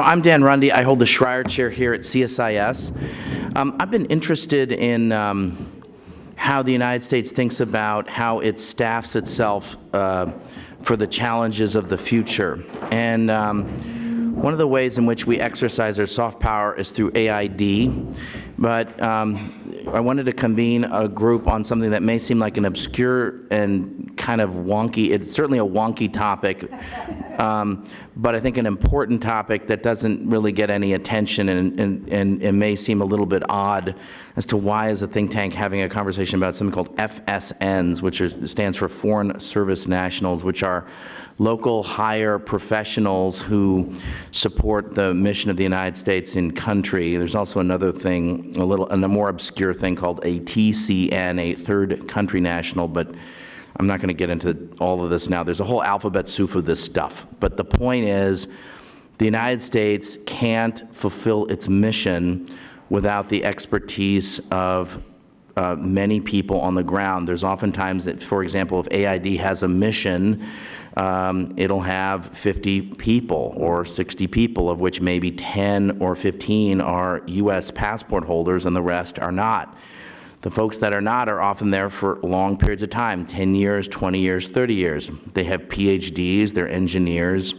I'm Dan Rundy. I hold the Schreier Chair here at CSIS. I've been interested in how the United States thinks about how it staffs itself for the challenges of the future. And one of the ways in which we exercise our soft power is through AID. But I wanted to convene a group on something that may seem like an obscure and kind of wonky, it's certainly a wonky topic, but I think an important topic that doesn't really get any attention and may seem a little bit odd as to why is a think tank having a conversation about something called FSNs, which stands for Foreign Service Nationals, which are local hire professionals who support the mission of the United States in country. There's also another thing, a more obscure thing called a TCN, a third country national, but I'm not going to get into all of this now. There's a whole alphabet soup of this stuff. But the point is, the United States can't fulfill its mission without the expertise of many people on the ground. There's oftentimes that, for example, if AID has a mission, it'll have 50 people or 60 people, of which maybe 10 or 15 are U.S. passport holders and the rest are not. The folks that are not are often there for long periods of time, 10 years, 20 years, 30 years. They have PhDs, they're engineers,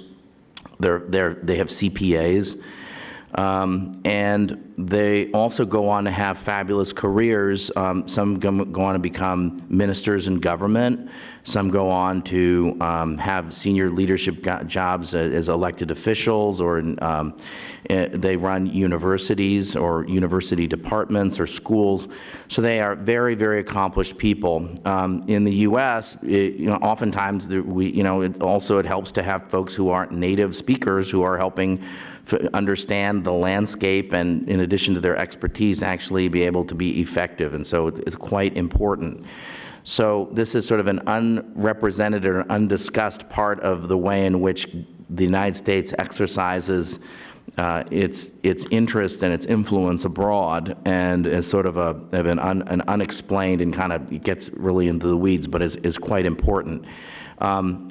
they have CPAs, and they also go on to have fabulous careers. Some go on to become ministers in government. Some go on to have senior leadership jobs as elected officials, or they run universities or university departments or schools. So they are very, very accomplished people. In the U.S., oftentimes it helps to have folks who aren't native speakers who are helping understand the landscape and, in addition to their expertise, actually be able to be effective. And so it's quite important. So this is sort of an unrepresented or undiscussed part of the way in which the United States exercises its interest and its influence abroad, and is sort of an unexplained and kind of gets really into the weeds, but is quite important.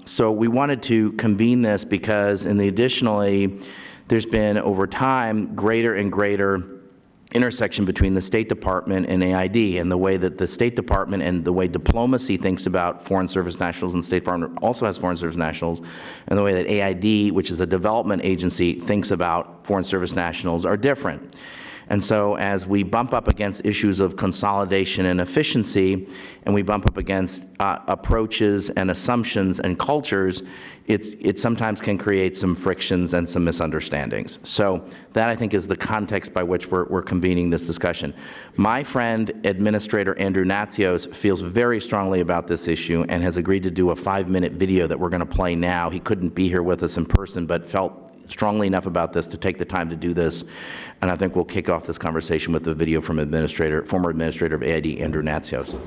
So we wanted to convene this because, additionally, there's been over time greater and greater intersection between the State Department and AID, and the way that the State Department and the way diplomacy thinks about Foreign Service Nationals, and the State Department also has Foreign Service Nationals, and the way that AID, which is a development agency, thinks about Foreign Service Nationals are different. And so as we bump up against issues of consolidation and efficiency, and we bump up against approaches and assumptions and cultures, it sometimes can create some frictions and some misunderstandings. So that, I think, is the context by which we're convening this discussion. My friend, Administrator Andrew Natsios, feels very strongly about this issue and has agreed to do a 5-minute video that we're going to play now. He couldn't be here with us in person, but felt strongly enough about this to take the time to do this. And I think we'll kick off this conversation with the video from former Administrator of AID, Andrew Natsios.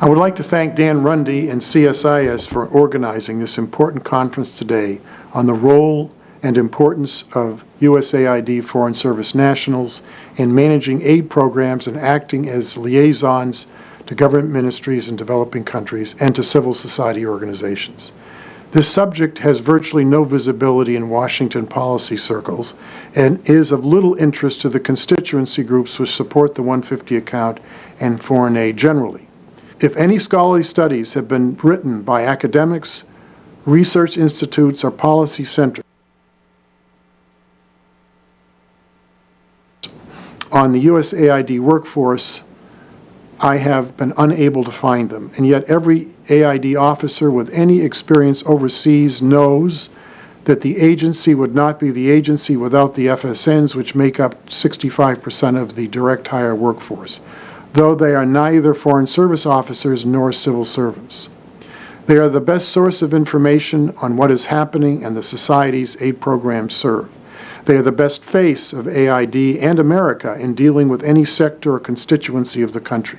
I would like to thank Dan Rundy and CSIS for organizing this important conference today on the role and importance of USAID Foreign Service Nationals in managing aid programs and acting as liaisons to government ministries in developing countries and to civil society organizations. This subject has virtually no visibility in Washington policy circles and is of little interest to the constituency groups which support the 150 account and foreign aid generally. If any scholarly studies have been written by academics, research institutes, or policy centers on the USAID workforce, I have been unable to find them. And yet every AID officer with any experience overseas knows that the agency would not be the agency without the FSNs, which make up 65% of the direct hire workforce, though they are neither foreign service officers nor civil servants. They are the best source of information on what is happening and the societies aid programs serve. They are the best face of AID and America in dealing with any sector or constituency of the country.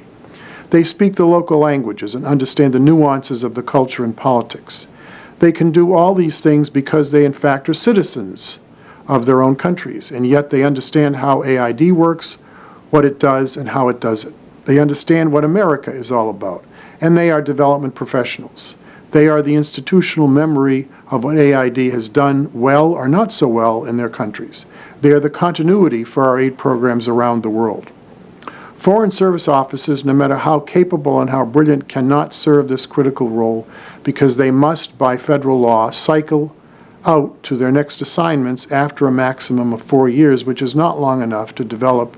They speak the local languages and understand the nuances of the culture and politics. They can do all these things because they, in fact, are citizens of their own countries, and yet they understand how AID works, what it does, and how it does it. They understand what America is all about, and they are development professionals. They are the institutional memory of what AID has done well or not so well in their countries. They are the continuity for our aid programs around the world. Foreign service officers, no matter how capable and how brilliant, cannot serve this critical role because they must, by federal law, cycle out to their next assignments after a maximum of 4 years, which is not long enough to develop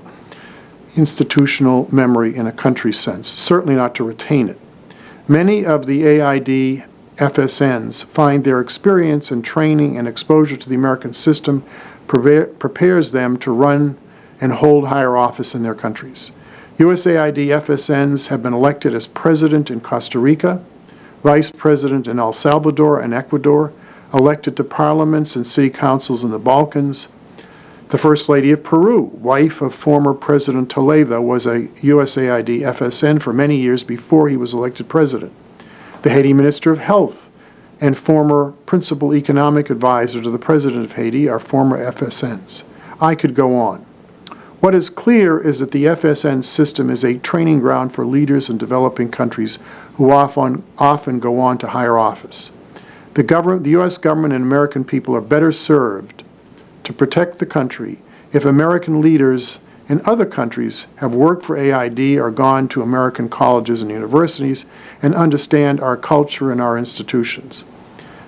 institutional memory in a country sense, certainly not to retain it. Many of the AID FSNs find their experience and training and exposure to the American system prepares them to run and hold higher office in their countries. USAID FSNs have been elected as president in Costa Rica, vice president in El Salvador and Ecuador, elected to parliaments and city councils in the Balkans. The First Lady of Peru, wife of former President Toledo, was a USAID FSN for many years before he was elected president. The Haiti Minister of Health and former principal economic advisor to the President of Haiti are former FSNs. I could go on. What is clear is that the FSN system is a training ground for leaders in developing countries who often go on to higher office. The U.S. government and American people are better served to protect the country if American leaders in other countries have worked for AID or gone to American colleges and universities and understand our culture and our institutions.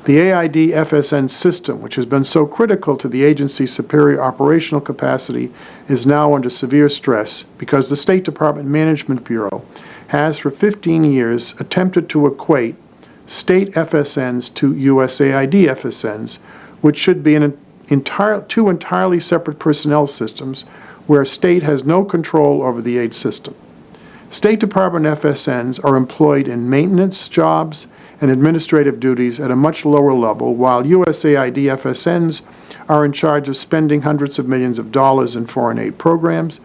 The AID FSN system, which has been so critical to the agency's superior operational capacity, is now under severe stress because the State Department Management Bureau has for 15 years attempted to equate state FSNs to USAID FSNs, which should be two entirely separate personnel systems where state has no control over the aid system. State Department FSNs are employed in maintenance jobs and administrative duties at a much lower level, while USAID FSNs are in charge of spending hundreds of millions of dollars in foreign aid programs.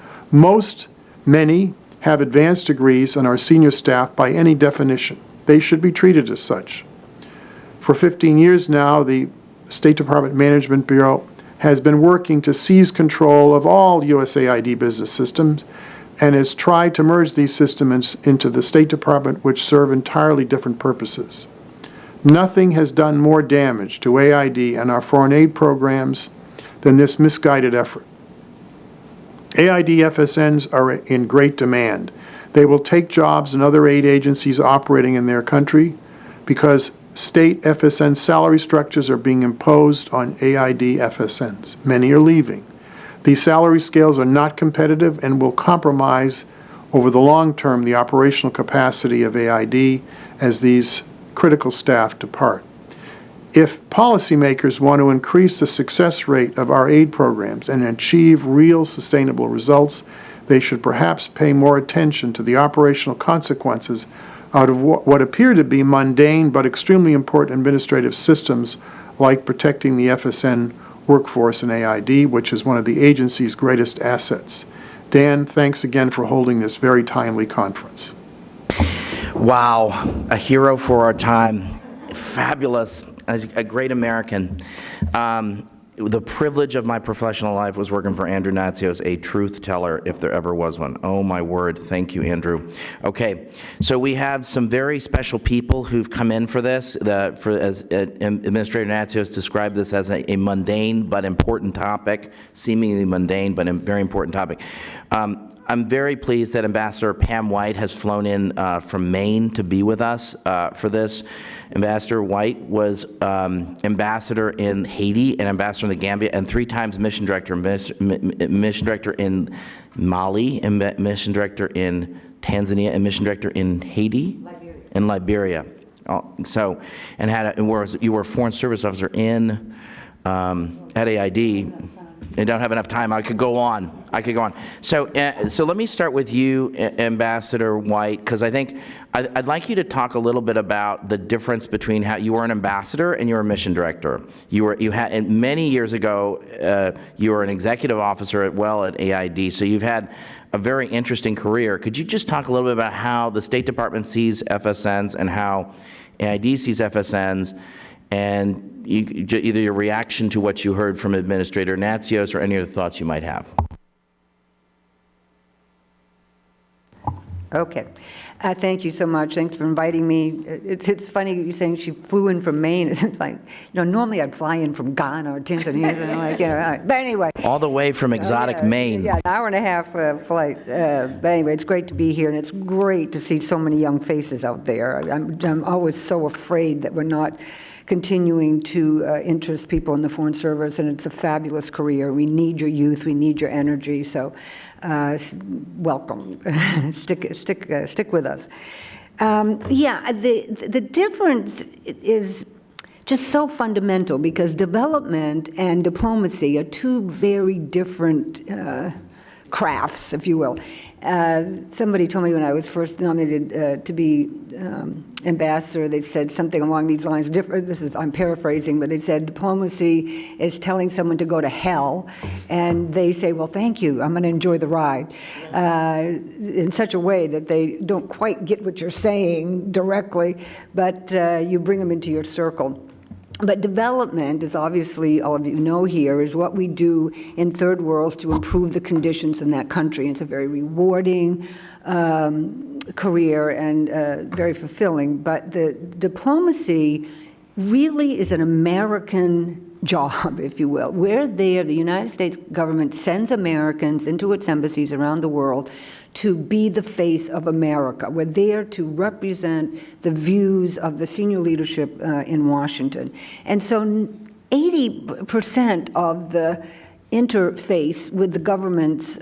Many have advanced degrees and are senior staff by any definition. They should be treated as such. For 15 years now, the State Department Management Bureau has been working to seize control of all USAID business systems and has tried to merge these systems into the State Department, which serve entirely different purposes. Nothing has done more damage to AID and our foreign aid programs than this misguided effort. AID FSNs are in great demand. They will take jobs in other aid agencies operating in their country because state FSN salary structures are being imposed on AID FSNs. Many are leaving. These salary scales are not competitive and will compromise over the long term the operational capacity of AID as these critical staff depart. If policymakers want to increase the success rate of our aid programs and achieve real sustainable results, they should perhaps pay more attention to the operational consequences out of what appear to be mundane but extremely important administrative systems like protecting the FSN workforce in AID, which is one of the agency's greatest assets. Dan, thanks again for holding this very timely conference. Wow, a hero for our time. Fabulous, a great American. The privilege of my professional life was working for Andrew Natsios, a truth teller, if there ever was one. Oh, my word. Thank you, Andrew. Okay, so we have some very special people who've come in for this. As Administrator Natsios described this as a mundane but important topic, seemingly mundane but a very important topic. I'm very pleased that Ambassador Pam White has flown in from Maine to be with us for this. Ambassador White was ambassador in Haiti and ambassador in the Gambia and 3 times mission director in Mali, and mission director in Tanzania, and mission director in Haiti and Liberia. So, and you were a foreign service officer in at AID. I don't have enough time. I could go on. So let me start with you, Ambassador White, because I think I'd like you to talk a little bit about the difference between how you were an ambassador and you were a mission director. And many years ago, you were an executive officer at AID. So you've had a very interesting career. Could you just talk a little bit about how the State Department sees FSNs and how AID sees FSNs? And either your reaction to what you heard from Administrator Natsios or any other thoughts you might have. Okay. Thank you so much. Thanks for inviting me. It's funny you saying she flew in from Maine. It's like, normally I'd fly in from Ghana or Tanzania. And like, but anyway. All the way from exotic Maine. Yeah, an hour and a half flight. But anyway, it's great to be here, and it's great to see so many young faces out there. I'm always so afraid that we're not continuing to interest people in the Foreign Service, and it's a fabulous career. We need your youth, we need your energy, so welcome. stick with us. Yeah, the difference is just so fundamental, because development and diplomacy are two very different crafts, if you will. Somebody told me when I was first nominated to be ambassador, they said something along these lines. I'm paraphrasing, but they said diplomacy is telling someone to go to hell, and they say, well, thank you, I'm going to enjoy the ride, in such a way that they don't quite get what you're saying directly, but you bring them into your circle. But development, as obviously all of you know here, is what we do in third worlds to improve the conditions in that country. And it's a very rewarding career and very fulfilling. But the diplomacy really is an American job, if you will. We're there, the United States government sends Americans into its embassies around the world to be the face of America. We're there to represent the views of the senior leadership in Washington. And so 80% of the interface with the governments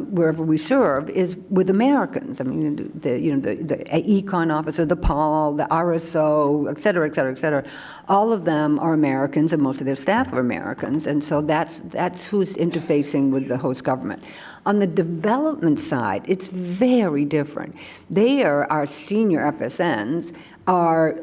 wherever we serve is with Americans. I mean, the econ officer, the PAL, the RSO, et cetera, et cetera, et cetera. All of them are Americans, and most of their staff are Americans, and so that's who's interfacing with the host government. On the development side, it's very different. Our senior FSNs are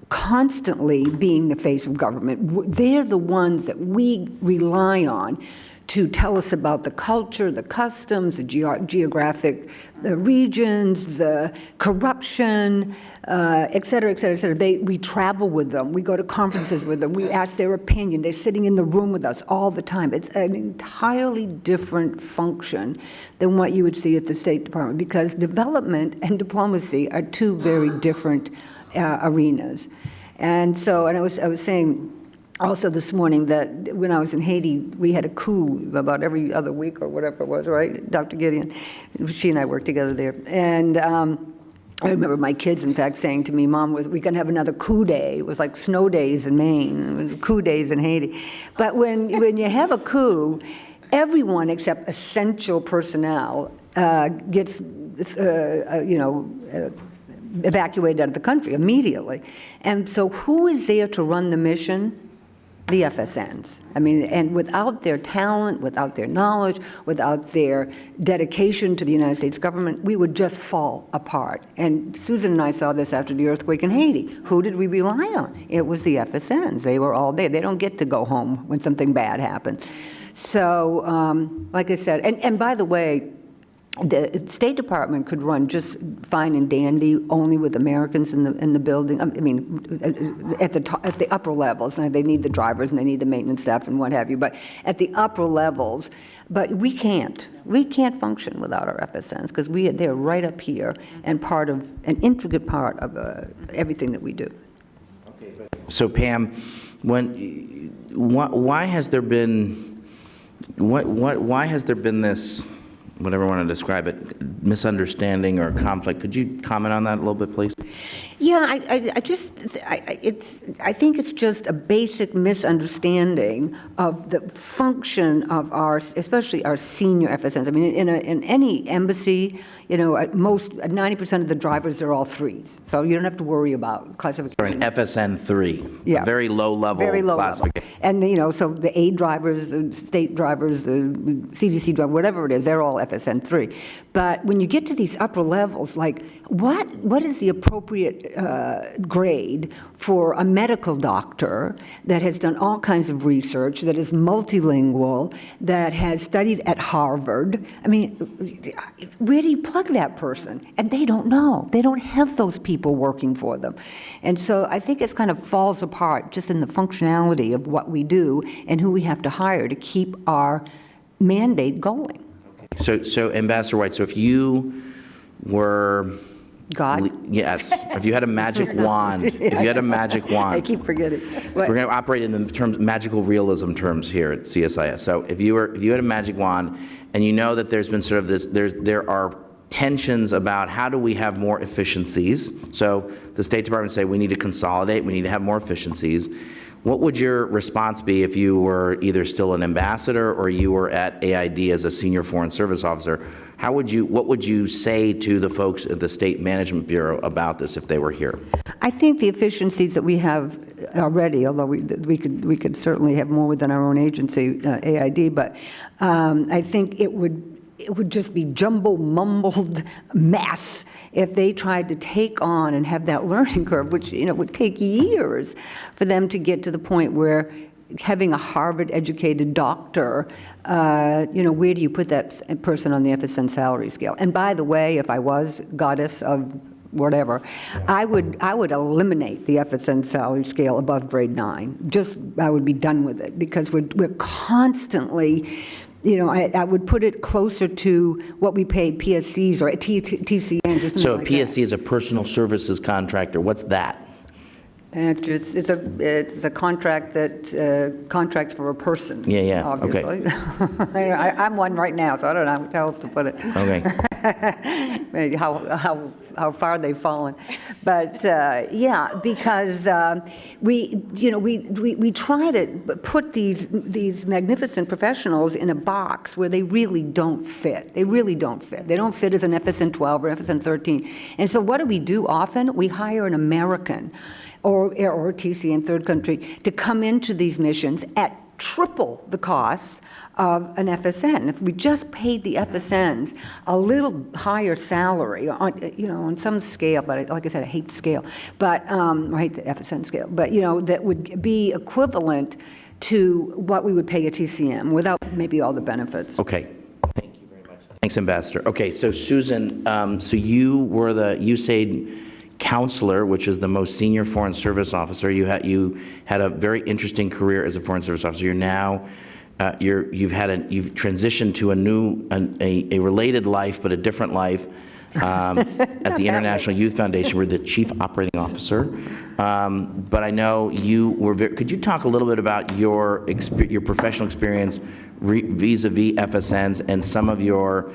constantly being the face of government. They're the ones that we rely on to tell us about the culture, the customs, the geographic regions, the corruption, et cetera, et cetera, et cetera. We travel with them. We go to conferences with them. We ask their opinion. They're sitting in the room with us all the time. It's an entirely different function than what you would see at the State Department, because development and diplomacy are two very different arenas. And so, and I was saying also this morning that when I was in Haiti, we had a coup about every other week or whatever it was, right? Dr. Gideon, she and I worked together there. And I remember my kids, in fact, saying to me, Mom, we're going to have another coup day. It was like snow days in Maine, it was coup days in Haiti. But when you have a coup, everyone except essential personnel gets, evacuated out of the country immediately. And so who is there to run the mission? The FSNs. I mean, and without their talent, without their knowledge, without their dedication to the United States government, we would just fall apart. And Susan and I saw this after the earthquake in Haiti. Who did we rely on? It was the FSNs. They were all there. They don't get to go home when something bad happens. So, like I said, and by the way, the State Department could run just fine and dandy only with Americans in the building. I mean, at the upper levels. Now they need the drivers and they need the maintenance staff and what have you. But at the upper levels, but we can't function without our FSNs, because they're right up here and an intricate part of everything that we do. Okay, so Pam, why has there been this, whatever you want to describe it, misunderstanding or conflict? Could you comment on that a little bit, please? Yeah, I think it's just a basic misunderstanding of the function of especially our senior FSNs. I mean, in any embassy, at most 90% of the drivers are all threes, so you don't have to worry about classification. Or an FSN 3, yeah, very low level classification. And so the aid drivers, the state drivers, the CDC driver, whatever it is, they're all FSN 3. But when you get to these upper levels, like what is the appropriate grade for a medical doctor that has done all kinds of research, that is multilingual, that has studied at Harvard? I mean, where do you plug that person? And they don't know. They don't have those people working for them. And so I think it kind of falls apart just in the functionality of what we do and who we have to hire to keep our mandate going. So Ambassador White, so if you were... God? Yes. If you had a magic wand, if you had a magic wand. I keep forgetting. We're going to operate in the terms, magical realism terms here at CSIS. So if you had a magic wand, and you know that there's been sort of this, there are tensions about how do we have more efficiencies. So the State Department say we need to consolidate, we need to have more efficiencies. What would your response be if you were either still an ambassador or you were at AID as a senior foreign service officer? What would you say to the folks at the State Management Bureau about this if they were here? I think the efficiencies that we have already, although we could certainly have more within our own agency, AID, but I think it would just be jumble-mumbled mess if they tried to take on and have that learning curve, which would take years for them to get to the point where having a Harvard-educated doctor, where do you put that person on the FSN salary scale? And by the way, if I was goddess of whatever, I would eliminate the FSN salary scale above grade 9. I would be done with it, because we're constantly, I would put it closer to what we pay PSCs or TCNs or something So like a PSC is a personal services contractor. What's that? It's a contract that contracts for a person. Yeah, obviously. Okay. I'm one right now, so I don't know how else to put it. Okay. Maybe how far they've fallen, but because we try to put these magnificent professionals in a box where they really don't fit. They really don't fit. They don't fit as an FSN 12 or FSN 13. And so what do? Often we hire an American or TCN third country to come into these missions at triple the cost of an FSN. If we just paid the FSNs a little higher salary on some scale, but like I said, I hate the scale, but I hate the FSN scale, but that would be equivalent to what we would pay a TCM without maybe all the benefits. Okay. Thank you very much. Thanks, Ambassador. Okay, so Susan, so you were the USAID counselor, which is the most senior foreign service officer. You had a very interesting career as a foreign service officer. You're now you've transitioned to a related life, but a different life at the International Youth Foundation. We're the chief operating officer. But I know you were. Could you talk a little bit about your professional experience vis-a-vis FSNs and some of your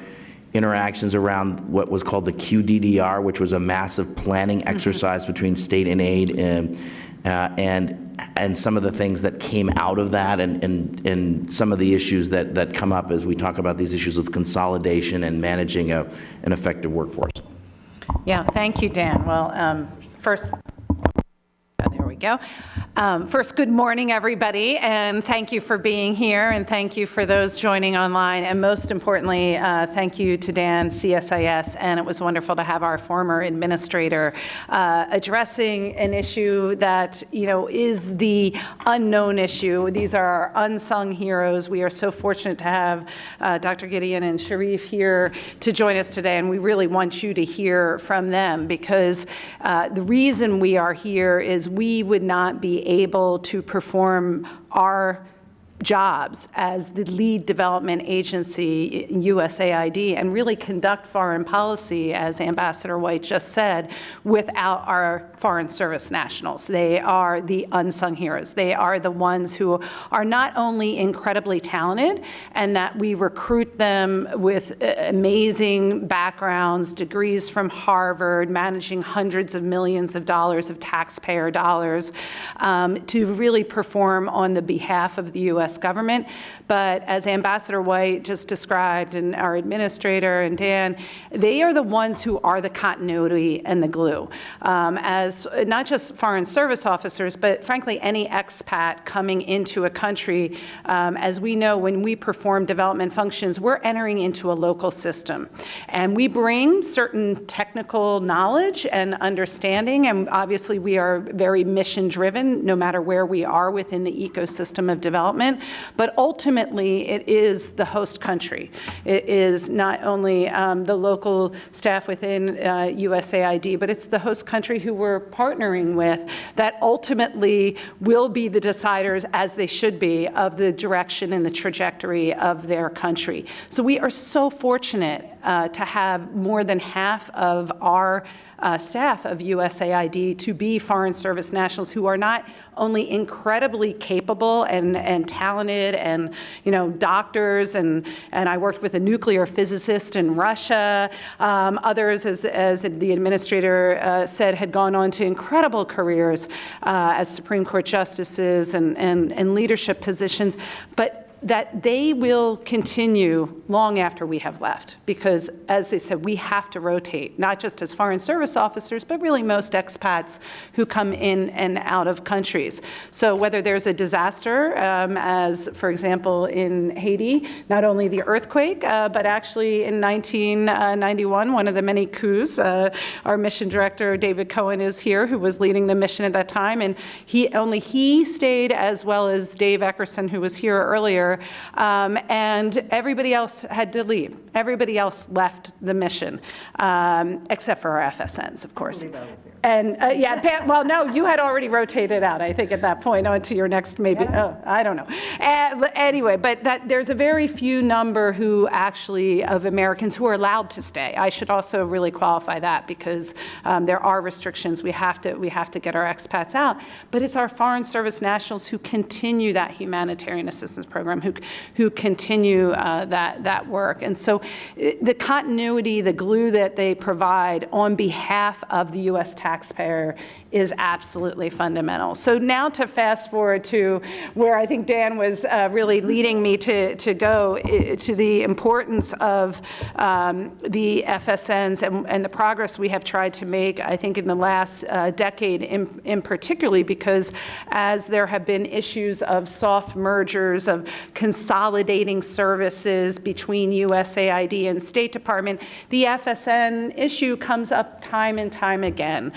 interactions around what was called the QDDR, which was a massive planning exercise between state and aid, and some of the things that came out of that, and some of the issues that come up as we talk about these issues of consolidation and managing an effective workforce. Yeah, thank you, Dan. Well, first, there we go. First, good morning, everybody, and thank you for being here, and thank you for those joining online, and most importantly, thank you to Dan, CSIS, and it was wonderful to have our former administrator addressing an issue that, is the unknown issue. These are our unsung heroes. We are so fortunate to have Dr. Gideon and Sherif here to join us today, and we really want you to hear from them, because the reason we are here is we would not be able to perform our jobs as the lead development agency in USAID and really conduct foreign policy, as Ambassador White just said, without our foreign service nationals. They are the unsung heroes. They are the ones who are not only incredibly talented, and that we recruit them with amazing backgrounds, degrees from Harvard, managing hundreds of millions of dollars of taxpayer dollars, to really perform on the behalf of the U.S. government. But as Ambassador White just described, and our administrator and Dan, they are the ones who are the continuity and the glue. As not just foreign service officers, but frankly, any expat coming into a country, as we know, when we perform development functions, we're entering into a local system. And we bring certain technical knowledge and understanding, and obviously we are very mission-driven, no matter where we are within the ecosystem of development. But ultimately, it is the host country. It is not only the local staff within USAID, but it's the host country who we're partnering with that ultimately will be the deciders, as they should be, of the direction and the trajectory of their country. So we are so fortunate to have more than half of our staff of USAID to be Foreign Service nationals who are not only incredibly capable and talented and, doctors, and I worked with a nuclear physicist in Russia. Others, as the administrator said, had gone on to incredible careers as Supreme Court justices and leadership positions, but that they will continue long after we have left, because, as they said, we have to rotate, not just as Foreign Service officers, but really most expats who come in and out of countries. So whether there's a disaster, as, for example, in Haiti, not only the earthquake, but actually in 1991, one of the many coups, our mission director, David Cohen, is here, who was leading the mission at that time, and he stayed, as well as Dave Eckerson, who was here earlier, and everybody else had to leave. Everybody else left the mission, except for our FSNs, of course. And yeah, Pat, well, no, you had already rotated out, I think, at that point, on to your next, maybe, I don't know. Anyway, but there's a very few number of Americans who are allowed to stay. I should also really qualify that, because there are restrictions. We have to get our expats out. But it's our Foreign Service nationals who continue that humanitarian assistance program, who continue that work. And so the continuity, the glue that they provide on behalf of the U.S. taxpayer is absolutely fundamental. So now to fast forward to where I think Dan was really leading me to go, to the importance of the FSNs and the progress we have tried to make, I think, in the last decade in particularly, because as there have been issues of soft mergers, of consolidating services between USAID and State Department, the FSN issue comes up time and time again.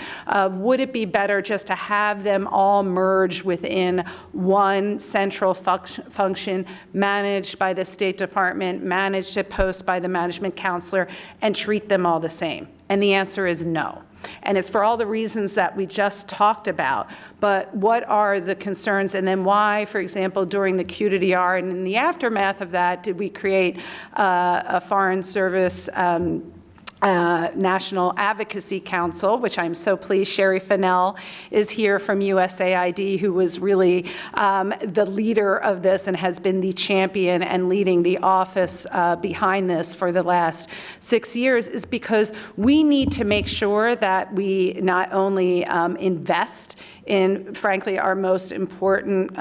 Would it be better just to have them all merge within one central function managed by the State Department, managed at post by the management counselor, and treat them all the same? And the answer is no. And it's for all the reasons that we just talked about. But what are the concerns? And then why, for example, during the Q2DR and in the aftermath of that, did we create a Foreign Service National Advocacy Council, which I'm so pleased Sherif is here from USAID, who was really the leader of this and has been the champion and leading the office behind this for the last 6 years, is because we need to make sure that we not only invest in, frankly, our most important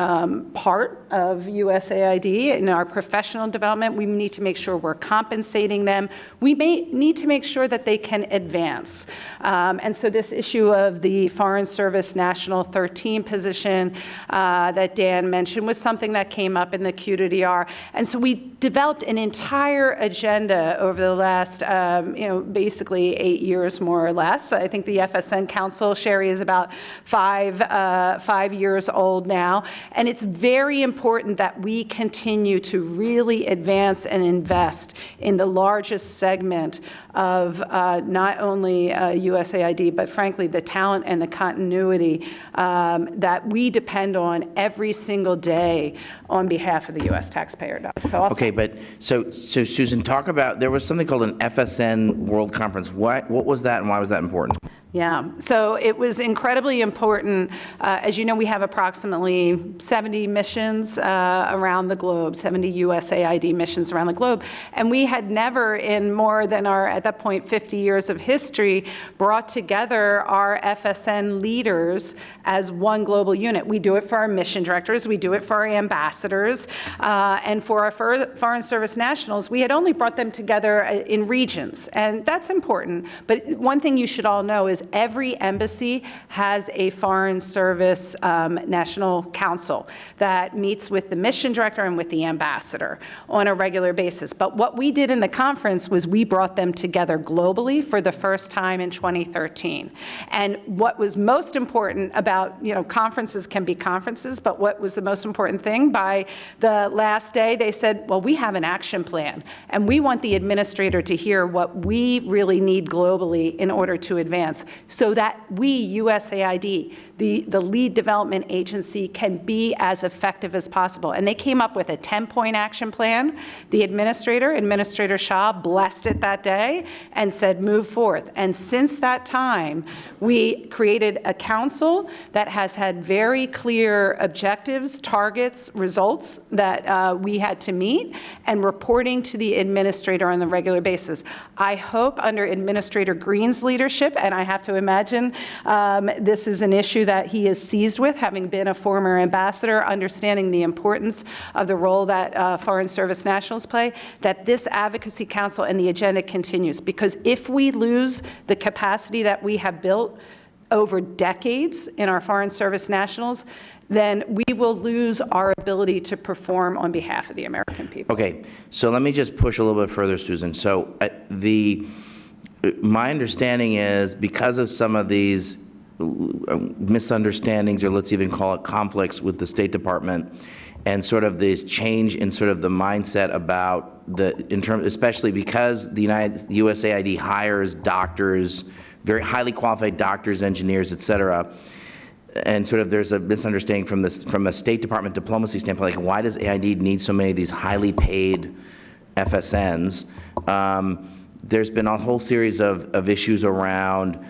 part of USAID in our professional development. We need to make sure we're compensating them. We may need to make sure that they can advance. And so this issue of the Foreign Service National 13 position that Dan mentioned was something that came up in the Q2DR. And so we developed an entire agenda over the last, basically 8 years, more or less. I think the FSN Council, Sherry, is about 5 years old now. And it's very important that we continue to really advance and invest in the largest segment of not only USAID, but frankly, the talent and the continuity that we depend on every single day on behalf of the U.S. taxpayer. Okay, but so Susan, talk about, there was something called an FSN World Conference. What was that, and why was that important? Yeah, so it was incredibly important. As you know, we have approximately 70 missions around the globe, 70 USAID missions around the globe. And we had never, in more than our, at that point, 50 years of history, brought together our FSN leaders as one global unit. We do it for our mission directors, we do it for our ambassadors, and for our Foreign Service nationals, we had only brought them together in regions. And that's important. But one thing you should all know is every embassy has a Foreign Service National Council that meets with the mission director and with the ambassador on a regular basis. But what we did in the conference was we brought them together globally for the first time in 2013. And what was most important about, conferences can be conferences, but what was the most important thing? By the last day, they said, well, we have an action plan, and we want the administrator to hear what we really need globally in order to advance, so that we, USAID, the lead development agency can be as effective as possible. And they came up with a 10-point action plan. The Administrator Shah, blessed it that day and said, move forth. And since that time, we created a council that has had very clear objectives, targets, results that we had to meet, and reporting to the administrator on a regular basis. I hope under Administrator Green's leadership, and I have to imagine this is an issue that he is seized with, having been a former ambassador, understanding the importance of the role that Foreign Service nationals play, that this advocacy council and the agenda continues. Because if we lose the capacity that we have built over decades in our Foreign Service nationals, then we will lose our ability to perform on behalf of the American people. Okay, so let me just push a little bit further, Susan. So my understanding is because of some of these misunderstandings, or let's even call it conflicts with the State Department, and sort of this change in sort of the mindset about especially because the USAID hires doctors, very highly qualified doctors, engineers, et cetera, and sort of there's a misunderstanding from a State Department diplomacy standpoint, like why does AID need so many of these highly paid FSNs? There's been a whole series of issues around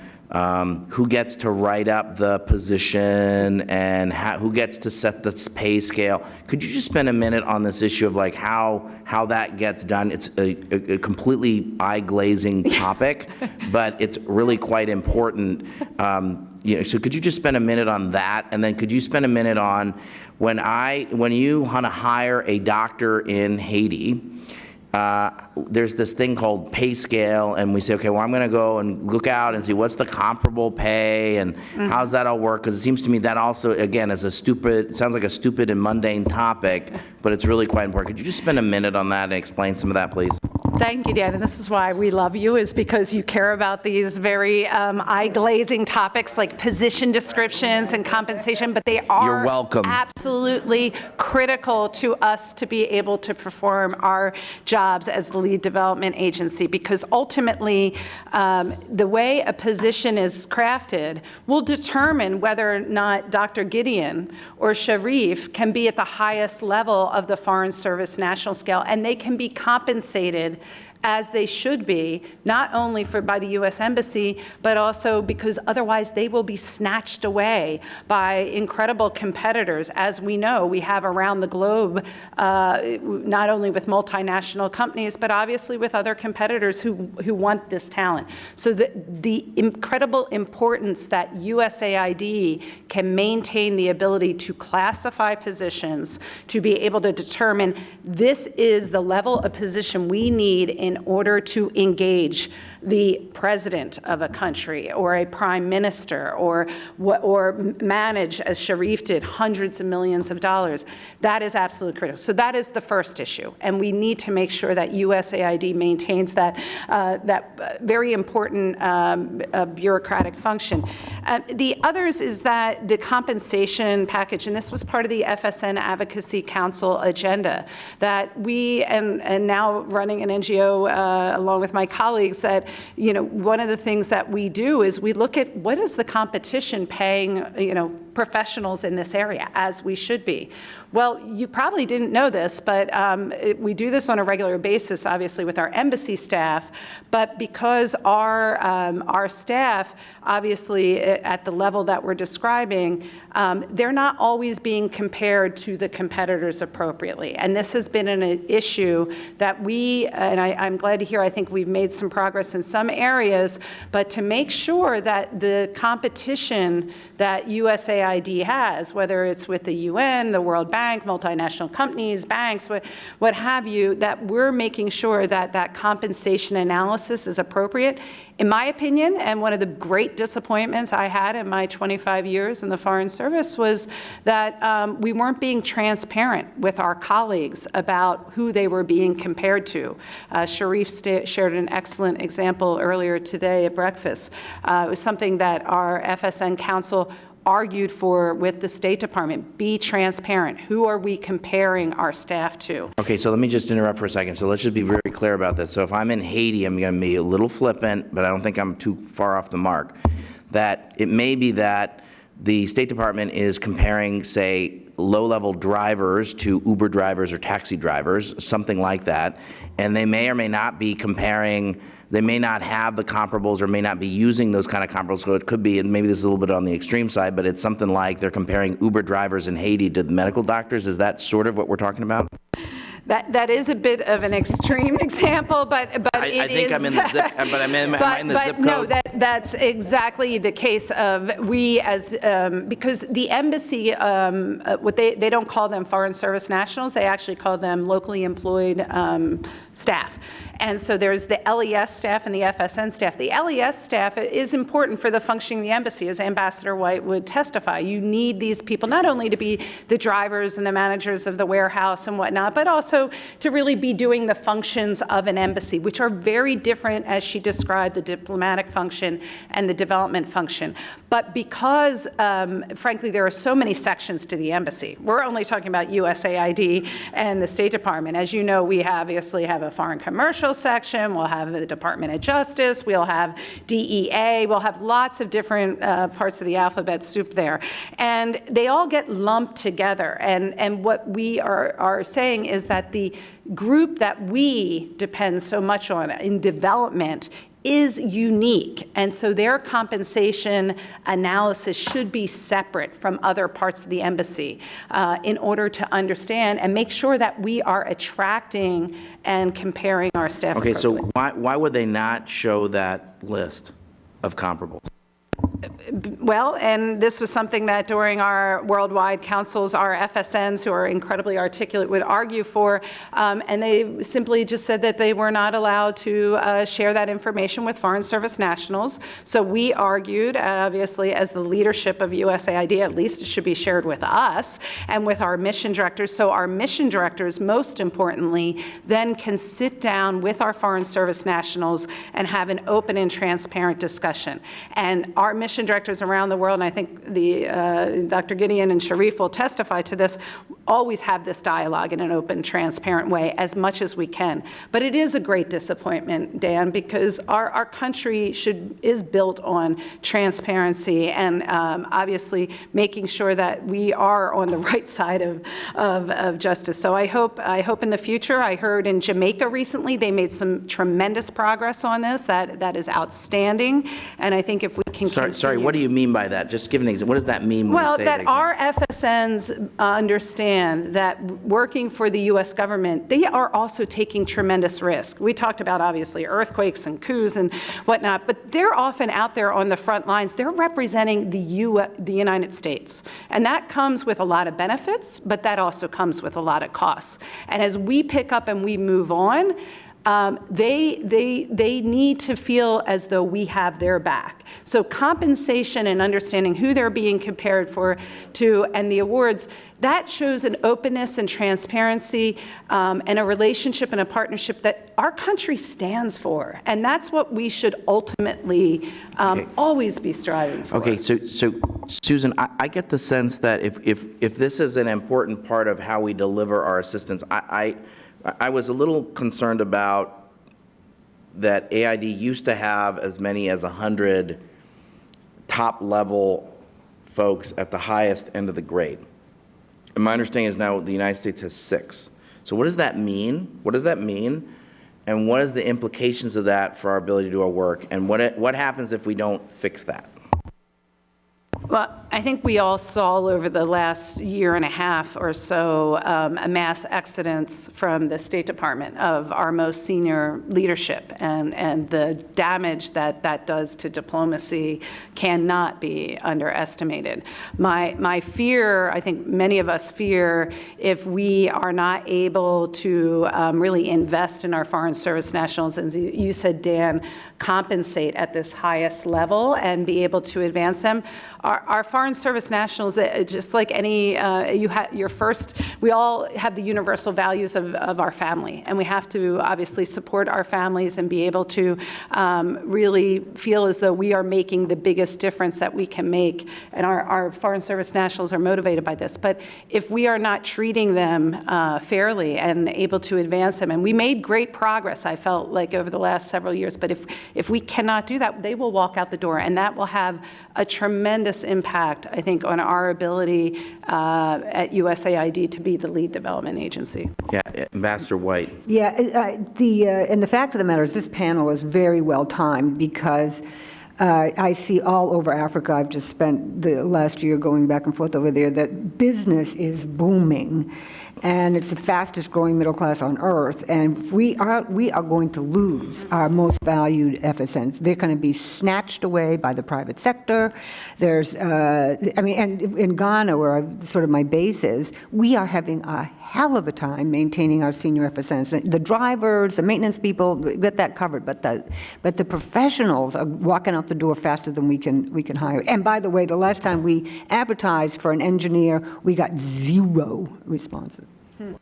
who gets to write up the position and who gets to set the pay scale. Could you just spend a minute on this issue of like how that gets done? It's a completely eye-glazing topic, but it's really quite important. So could you just spend a minute on that, and then could you spend a minute on when you want to hire a doctor in Haiti? There's this thing called pay scale, and we say, okay, well, I'm going to go and look out and see what's the comparable pay and how's that all work? Because it seems to me that also, again, is it sounds like a stupid and mundane topic, but it's really quite important. Could you just spend a minute on that and explain some of that, please? Thank you, Dan, and this is why we love you, is because you care about these very eye-glazing topics like position descriptions and compensation, but they are You're welcome. Absolutely critical to us to be able to perform our jobs as the lead development agency, because ultimately the way a position is crafted will determine whether or not Dr. Gideon or Sherif can be at the highest level of the Foreign Service national scale, and they can be compensated as they should be, not only by the U.S. Embassy, but also because otherwise they will be snatched away by incredible competitors. As we know, we have around the globe, not only with multinational companies, but obviously with other competitors who want this talent. So the incredible importance that USAID can maintain the ability to classify positions, to be able to determine this is the level of position we need in order to engage the president of a country or a prime minister or manage, as Sherif did, hundreds of millions of dollars. That is absolutely critical. So that is the first issue, and we need to make sure that USAID maintains that very important bureaucratic function. The others is that the compensation package, and this was part of the FSN Advocacy Council agenda, that we, and now running an NGO along with my colleagues, that one of the things that we do is we look at what is the competition paying, professionals in this area, as we should be. Well, you probably didn't know this, but we do this on a regular basis, obviously, with our embassy staff. But because our staff, obviously, at the level that we're describing, they're not always being compared to the competitors appropriately. And this has been an issue that I'm glad to hear, I think we've made some progress in some areas, but to make sure that the competition that USAID has, whether it's with the UN, the World Bank, multinational companies, banks, what have you, that we're making sure that that compensation analysis is appropriate. In my opinion, and one of the great disappointments I had in my 25 years in the Foreign Service was that we weren't being transparent with our colleagues about who they were being compared to. Sherif shared an excellent example earlier today at breakfast. It was something that our FSN Council argued for with the State Department. Be transparent. Who are we comparing our staff to? Okay, so let me just interrupt for a second. So let's just be very clear about this. So if I'm in Haiti, I'm going to be a little flippant, but I don't think I'm too far off the mark, that it may be that the State Department is comparing, say, low-level drivers to Uber drivers or taxi drivers, something like that, and they may or may not be comparing, they may not have the comparables or may not be using those kind of comparables, so it could be, and maybe this is a little bit on the extreme side, but it's something like they're comparing Uber drivers in Haiti to the medical doctors. Is that sort of what we're talking about? That is a bit of an extreme example, but I it think is. I'm in the zip, but am I in the zip code? No, that's exactly the case of we as, because the embassy, what they don't call them foreign service nationals, they actually call them locally employed staff. And so there's the LES staff and the FSN staff. The LES staff is important for the functioning of the embassy, as Ambassador White would testify. You need these people not only to be the drivers and the managers of the warehouse and whatnot, but also to really be doing the functions of an embassy, which are very different, as she described, the diplomatic function and the development function. But because, frankly, there are so many sections to the embassy, we're only talking about USAID and the State Department. As you know, we obviously have a foreign commercial section, we'll have the Department of Justice, we'll have DEA, we'll have lots of different parts of the alphabet soup there. And they all get lumped together. And what we are saying is that the group that we depend so much on in development is unique, and so their compensation analysis should be separate from other parts of the embassy in order to understand and make sure that we are attracting and comparing our staff. Okay, so why would they not show that list of comparables? Well, and this was something that during our worldwide councils, our FSNs, who are incredibly articulate, would argue for, and they simply just said that they were not allowed to share that information with foreign service nationals. So we argued, obviously, as the leadership of USAID, at least it should be shared with us and with our mission directors. So our mission directors, most importantly, then can sit down with our foreign service nationals and have an open and transparent discussion. And our mission directors around the world, and I think Dr. Gideon and Sherif will testify to this, always have this dialogue in an open, transparent way as much as we can. But it is a great disappointment, Dan, because our country is built on transparency and obviously making sure that we are on the right side of justice. So I hope in the future, I heard in Jamaica recently, they made some tremendous progress on this. That is outstanding. And I think if we can Sorry, what do you mean by that? Just give an example. What does that mean when you say that? Well, that our FSNs understand that working for the U.S. government, they are also taking tremendous risk. We talked about, obviously, earthquakes and coups and whatnot, but they're often out there on the front lines. They're representing the United States. And that comes with a lot of benefits, but that also comes with a lot of costs. And as we pick up and we move on, they need to feel as though we have their back. So compensation and understanding who they're being compared to and the awards, that shows an openness and transparency and a relationship and a partnership that our country stands for. And that's what we should ultimately always be striving for. Okay, so Susan, I get the sense that if this is an important part of how we deliver our assistance, I was a little concerned about that AID used to have as many as 100 top-level folks at the highest end of the grade. And my understanding is now the United States has 6. So what does that mean? What does that mean? And what is the implications of that for our ability to do our work? And what happens if we don't fix that? Well, I think we all saw over the last year and a half or so a mass exodus from the State Department of our most senior leadership, and the damage that does to diplomacy cannot be underestimated. My fear, I think many of us fear, if we are not able to really invest in our foreign service nationals, and you said, Dan, compensate at this highest level and be able to advance them. Our foreign service nationals, just like any, we all have the universal values of our family, and we have to obviously support our families and be able to really feel as though we are making the biggest difference that we can make, and our foreign service nationals are motivated by this. But if we are not treating them fairly and able to advance them, and we made great progress, I felt like, over the last several years, but if we cannot do that, they will walk out the door, and that will have a tremendous impact impact, I think, on our ability at USAID to be the lead development agency. Yeah, Ambassador White. Yeah, and the fact of the matter is this panel is very well timed because I see all over Africa, I've just spent the last year going back and forth over there, that business is booming. And it's the fastest growing middle class on earth. And we are going to lose our most valued FSNs. They're going to be snatched away by the private sector. There's, and in Ghana, where sort of my base is, we are having a hell of a time maintaining our senior FSNs. The drivers, the maintenance people, we get that covered, but the professionals are walking out the door faster than we can hire. And by the way, the last time we advertised for an engineer, we got 0 responses.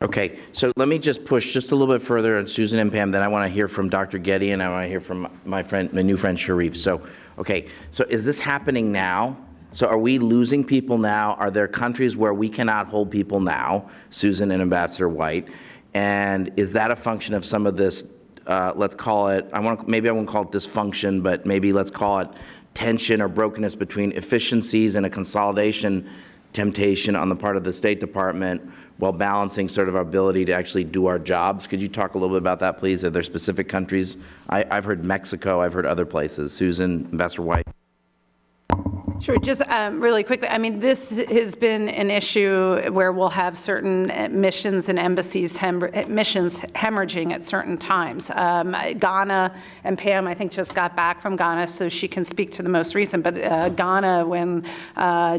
Okay, so let me just push just a little bit further on Susan and Pam, then I want to hear from Dr. Getty, and I want to hear from my new friend Sherif. So, okay, so is this happening now? So are we losing people now? Are there countries where we cannot hold people now, Susan and Ambassador White? And is that a function of some of this, let's call it, maybe I won't call it dysfunction, but maybe let's call it tension or brokenness between efficiencies and a consolidation temptation on the part of the State Department while balancing sort of our ability to actually do our jobs? Could you talk a little bit about that, please? Are there specific countries? I've heard Mexico, I've heard other places. Susan, Ambassador White. Sure, just really quickly, I mean, this has been an issue where we'll have certain missions and embassies, missions hemorrhaging at certain times. Ghana, and Pam, I think, just got back from Ghana, so she can speak to the most recent, but Ghana, when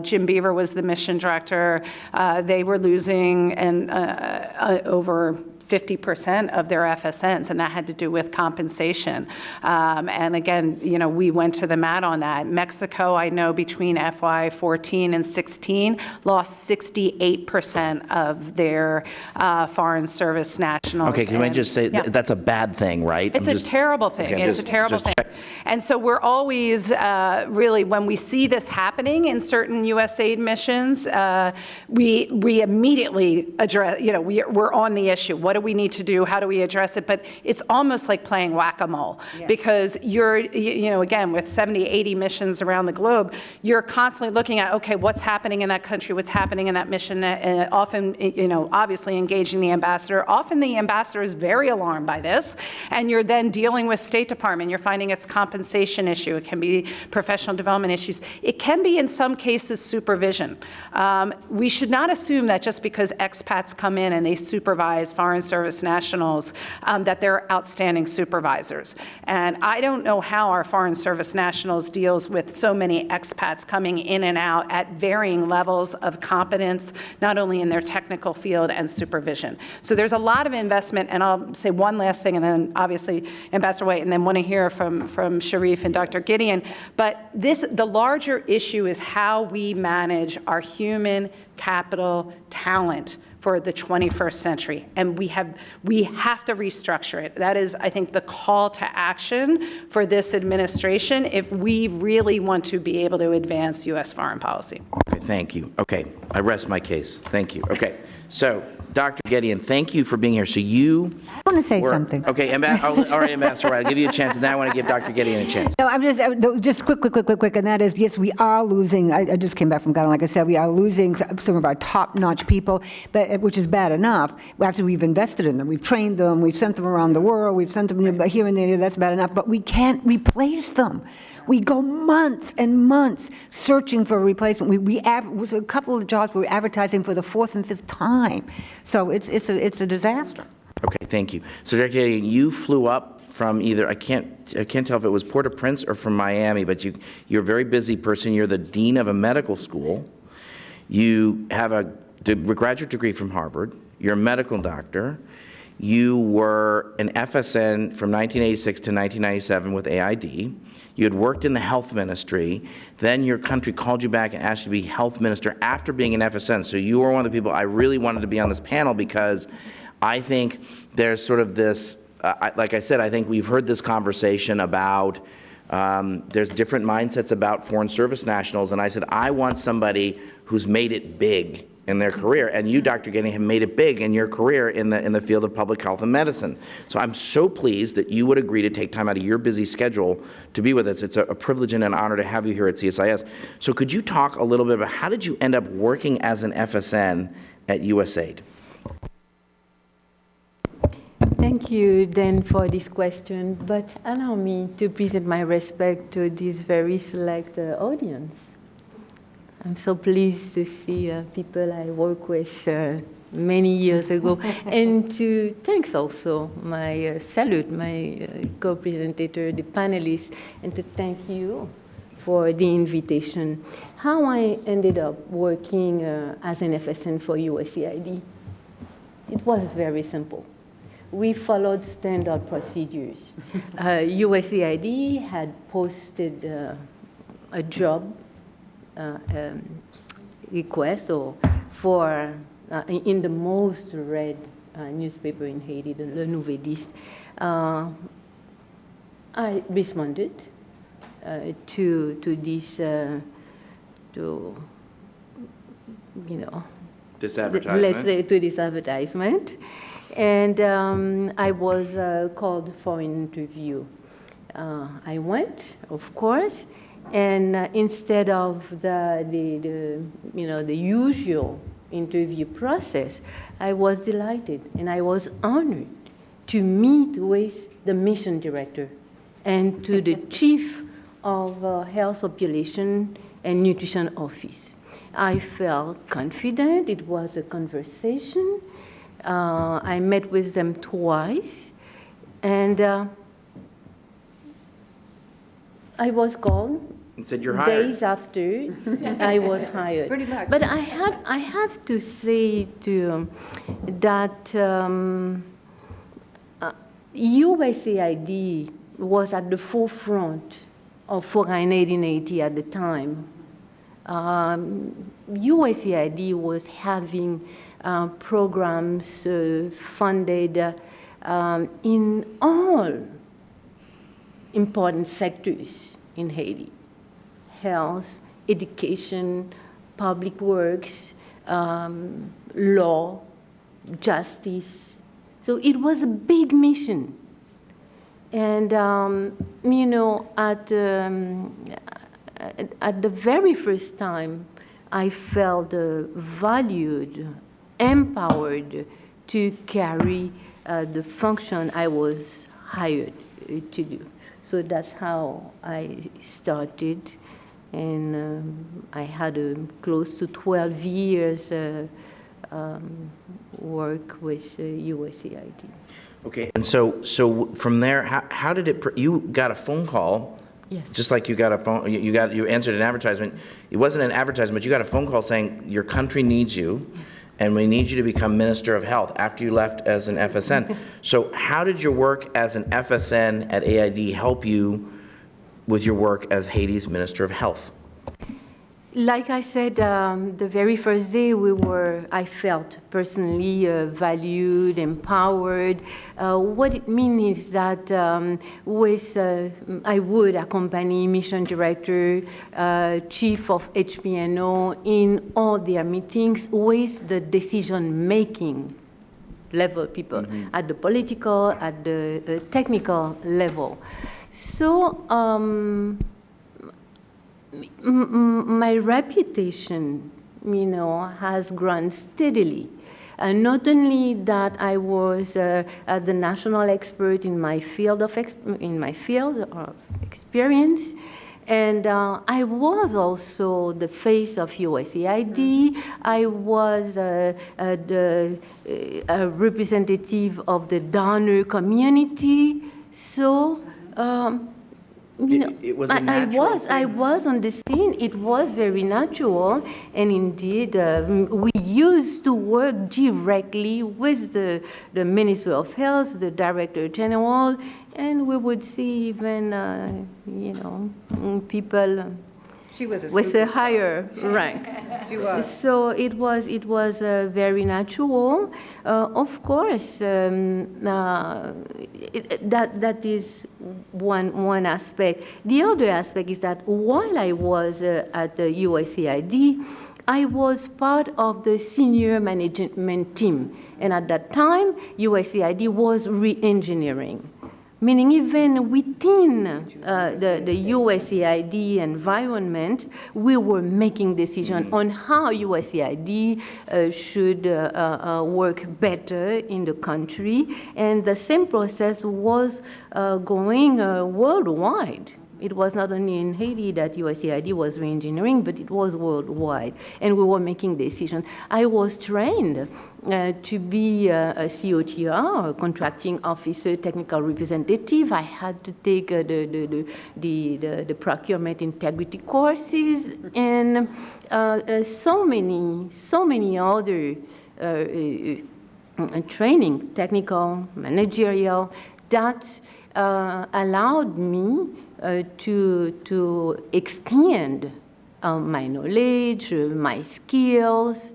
Jim Beaver was the mission director, they were losing over 50% of their FSNs, and that had to do with compensation. And again, we went to the mat on that. Mexico, I know between FY14 and 16, lost 68% of their foreign service nationals. Okay, can I just say, that's a bad thing, right? It's a terrible thing. Okay, it's a terrible thing. And so we're always really, when we see this happening in certain USAID missions, we immediately address, we're on the issue. What do we need to do? How do we address it? But it's almost like playing whack-a-mole, because you're, again, with 70, 80 missions around the globe, you're constantly looking at, okay, what's happening in that country, what's happening in that mission, often, obviously engaging the ambassador. Often the ambassador is very alarmed by this, and you're then dealing with State Department. You're finding it's compensation issue. It can be professional development issues. It can be, in some cases, supervision. We should not assume that just because expats come in and they supervise foreign service nationals, that they're outstanding supervisors. And I don't know how our foreign service nationals deals with so many expats coming in and out at varying levels of competence, not only in their technical field and supervision. So there's a lot of investment, and I'll say one last thing, and then obviously Ambassador White, and then want to hear from Sherif and Dr. Gideon. But the larger issue is how we manage our human capital talent for the 21st century, and we have to restructure it. That is, I think, the call to action for this administration if we really want to be able to advance U.S. foreign policy. Okay, thank you. Okay, I rest my case. Thank you. Okay, so Dr. Gideon, thank you for being here. So you I want to say something. Okay, all right, Ambassador, I'll give you a chance, and then I want to give Dr. Gideon a chance. No, I'm just quick, and that is, yes, we are losing. I just came back from Ghana. Like I said, we are losing some of our top-notch people, but which is bad enough. After we've invested in them, we've trained them, we've sent them around the world, we've sent them here and there. That's bad enough, but we can't replace them. We go months and months searching for a replacement. Was a couple of jobs we were advertising for the 4th and 5th time. So it's a disaster. Okay, thank you. So Dr. Gideon, you flew up from either, I can't tell if it was Port-au-Prince or from Miami, but you're a very busy person. You're the dean of a medical school. You have a graduate degree from Harvard. You're a medical doctor. You were an FSN from 1986 to 1997 with AID. You had worked in the health ministry. Then your country called you back and asked you to be health minister after being an FSN. So you were one of the people I really wanted to be on this panel, because I think there's sort of this, like I said, I think we've heard this conversation about there's different mindsets about foreign service nationals. And I said, I want somebody who's made it big in their career. And you, Dr. Guinea, have made it big in your career in the field of public health and medicine. So I'm so pleased that you would agree to take time out of your busy schedule to be with us. It's a privilege and an honor to have you here at CSIS. So could you talk a little bit about how did you end up working as an FSN at USAID? Thank you, Dan, for this question, but allow me to present my respect to this very select audience. I'm so pleased to see people I worked with many years ago, and to thanks also my salute, my co-presentator, the panelists, and to thank you for the invitation. How I ended up working as an FSN for USAID? It was very simple. We followed standard procedures. USAID had posted a job request for in the most read newspaper in Haiti, the Le Nouveliste. I responded to this, This advertisement? let's say to this advertisement. And I was called for an interview. I went, of course, and instead of the usual interview process, I was delighted and I was honored to meet with the mission director and to the chief of health, population, and nutrition office. I felt confident. It was a conversation. I met with them twice, and I was called. And said you're hired. Days after, I was hired. Pretty much. But I have to say that USAID was at the forefront of foreign aid in Haiti at the time. USAID was having programs funded in all important sectors in Haiti: health, education, public works, law, justice. So it was a big mission. And, at the very first time, I felt valued, empowered to carry the function I was hired to do. So that's how I started, and I had close to 12 years work with USAID. Okay, and so from there, how did it? You got a phone call. Yes. Just like you got a phone, you answered an advertisement. It wasn't an advertisement. You got a phone call saying your country needs you, yes, and we need you to become Minister of Health after you left as an FSN. So how did your work as an FSN at AID help you with your work as Haiti's Minister of Health? Like I said, the very first day I felt personally valued, empowered. What it means is that I would accompany mission director, chief of HPNO in all their meetings with the decision-making level people, at the political, at the technical level. So, my reputation, has grown steadily. Not only that I was the national expert in my field of experience, and I was also the face of USAID. I was a representative of the donor community. So. It was a natural I was on the scene. It was very natural, and indeed, we used to work directly with the Minister of Health, the Director General, and we would see even, people with a higher rank. She was. So it was very natural. Of course, that is one aspect. The other aspect is that while I was at the USAID, I was part of the senior management team, and at that time, USAID was re-engineering. Meaning even within the USAID environment, we were making decisions on how USAID should work better in the country, and the same process was going worldwide. It was not only in Haiti that USAID was re-engineering, but it was worldwide, and we were making decisions. I was trained to be a COTR, a contracting officer, technical representative. I had to take the procurement integrity courses, and so many other training, technical, managerial, that allowed me to extend my knowledge, my skills,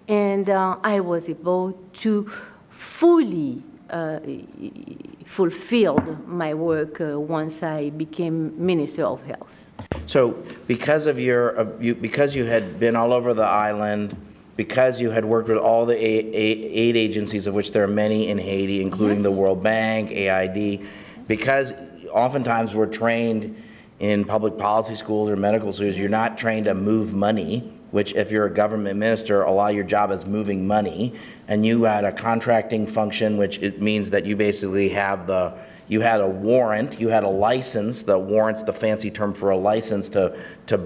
and I was able to fully fulfill my work once I became Minister of Health. So because of because you had been all over the island, because you had worked with all the aid agencies, of which there are many in Haiti, including the World Bank, AID, because oftentimes we're trained in public policy schools or medical schools, you're not trained to move money, which if you're a government minister, a lot of your job is moving money, and you had a contracting function, which it means that you basically have you had a warrant, you had a license. The warrant's the fancy term for a license to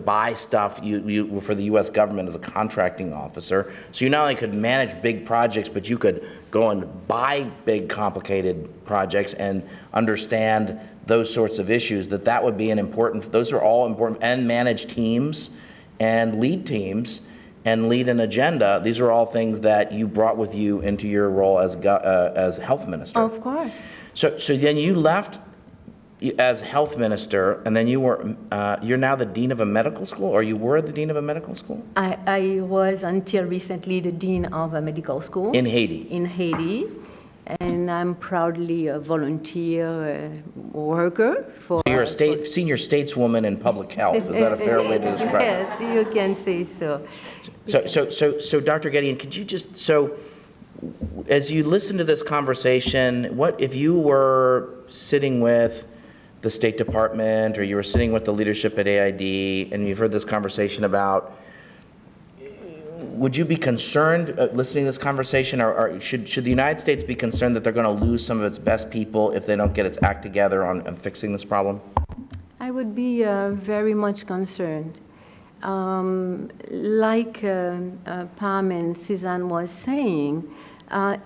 buy stuff for the U.S. government as a contracting officer. So you not only could manage big projects, but you could go and buy big, complicated projects and understand those sorts of issues. That would be those are all important, and manage teams and lead an agenda. These are all things that you brought with you into your role as health minister. Of course. So then you left as health minister, and then you're now the dean of a medical school, or you were the dean of a medical school? I was until recently the dean of a medical school. In Haiti? In Haiti. And I'm proudly a volunteer worker for... So you're a senior stateswoman in public health. Is that a fair way to describe it? Yes, you can say so. So Dr. Gideon, could you as you listen to this conversation, what if you were sitting with the State Department, or you were sitting with the leadership at AID, and you've heard this conversation about, would you be concerned listening to this conversation, or should the United States be concerned that they're going to lose some of its best people if they don't get its act together on fixing this problem? I would be very much concerned. Like Pam and Suzanne was saying,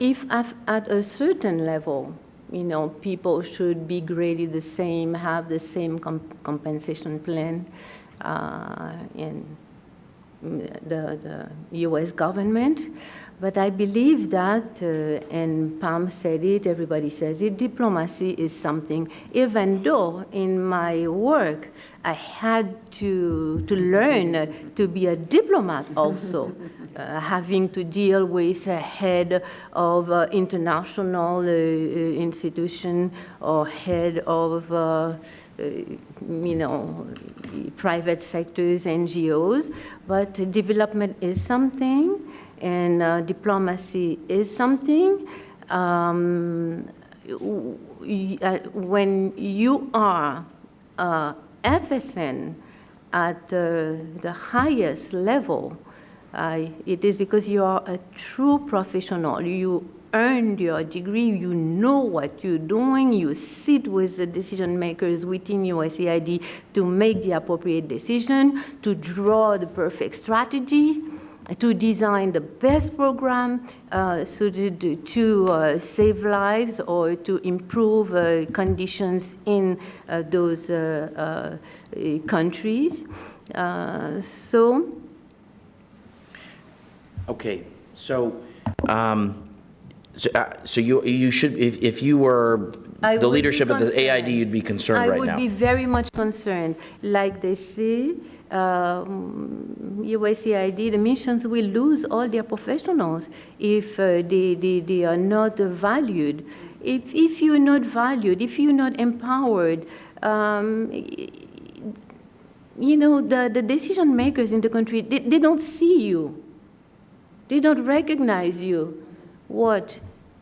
if at a certain level, people should be graded the same, have the same compensation plan in the U.S. government. But I believe that, and Pam said it, everybody says it, diplomacy is something, even though in my work I had to learn to be a diplomat also, having to deal with a head of international institution or head of private sectors, NGOs, but development is something, and diplomacy is something. When you are FSN at the highest level, it is because you are a true professional. You earned your degree, you know what you're doing, you sit with the decision makers within USAID to make the appropriate decision, to draw the perfect strategy, to design the best program suited to save lives or to improve conditions in those countries. Okay, so you should, if you were the leadership of the AID, you'd be concerned right now. I would be very much concerned. Like they say, USAID, the missions will lose all their professionals if they are not valued. If you're not valued, if you're not empowered, you know, the decision makers in the country, they don't see you. They don't recognize you. What,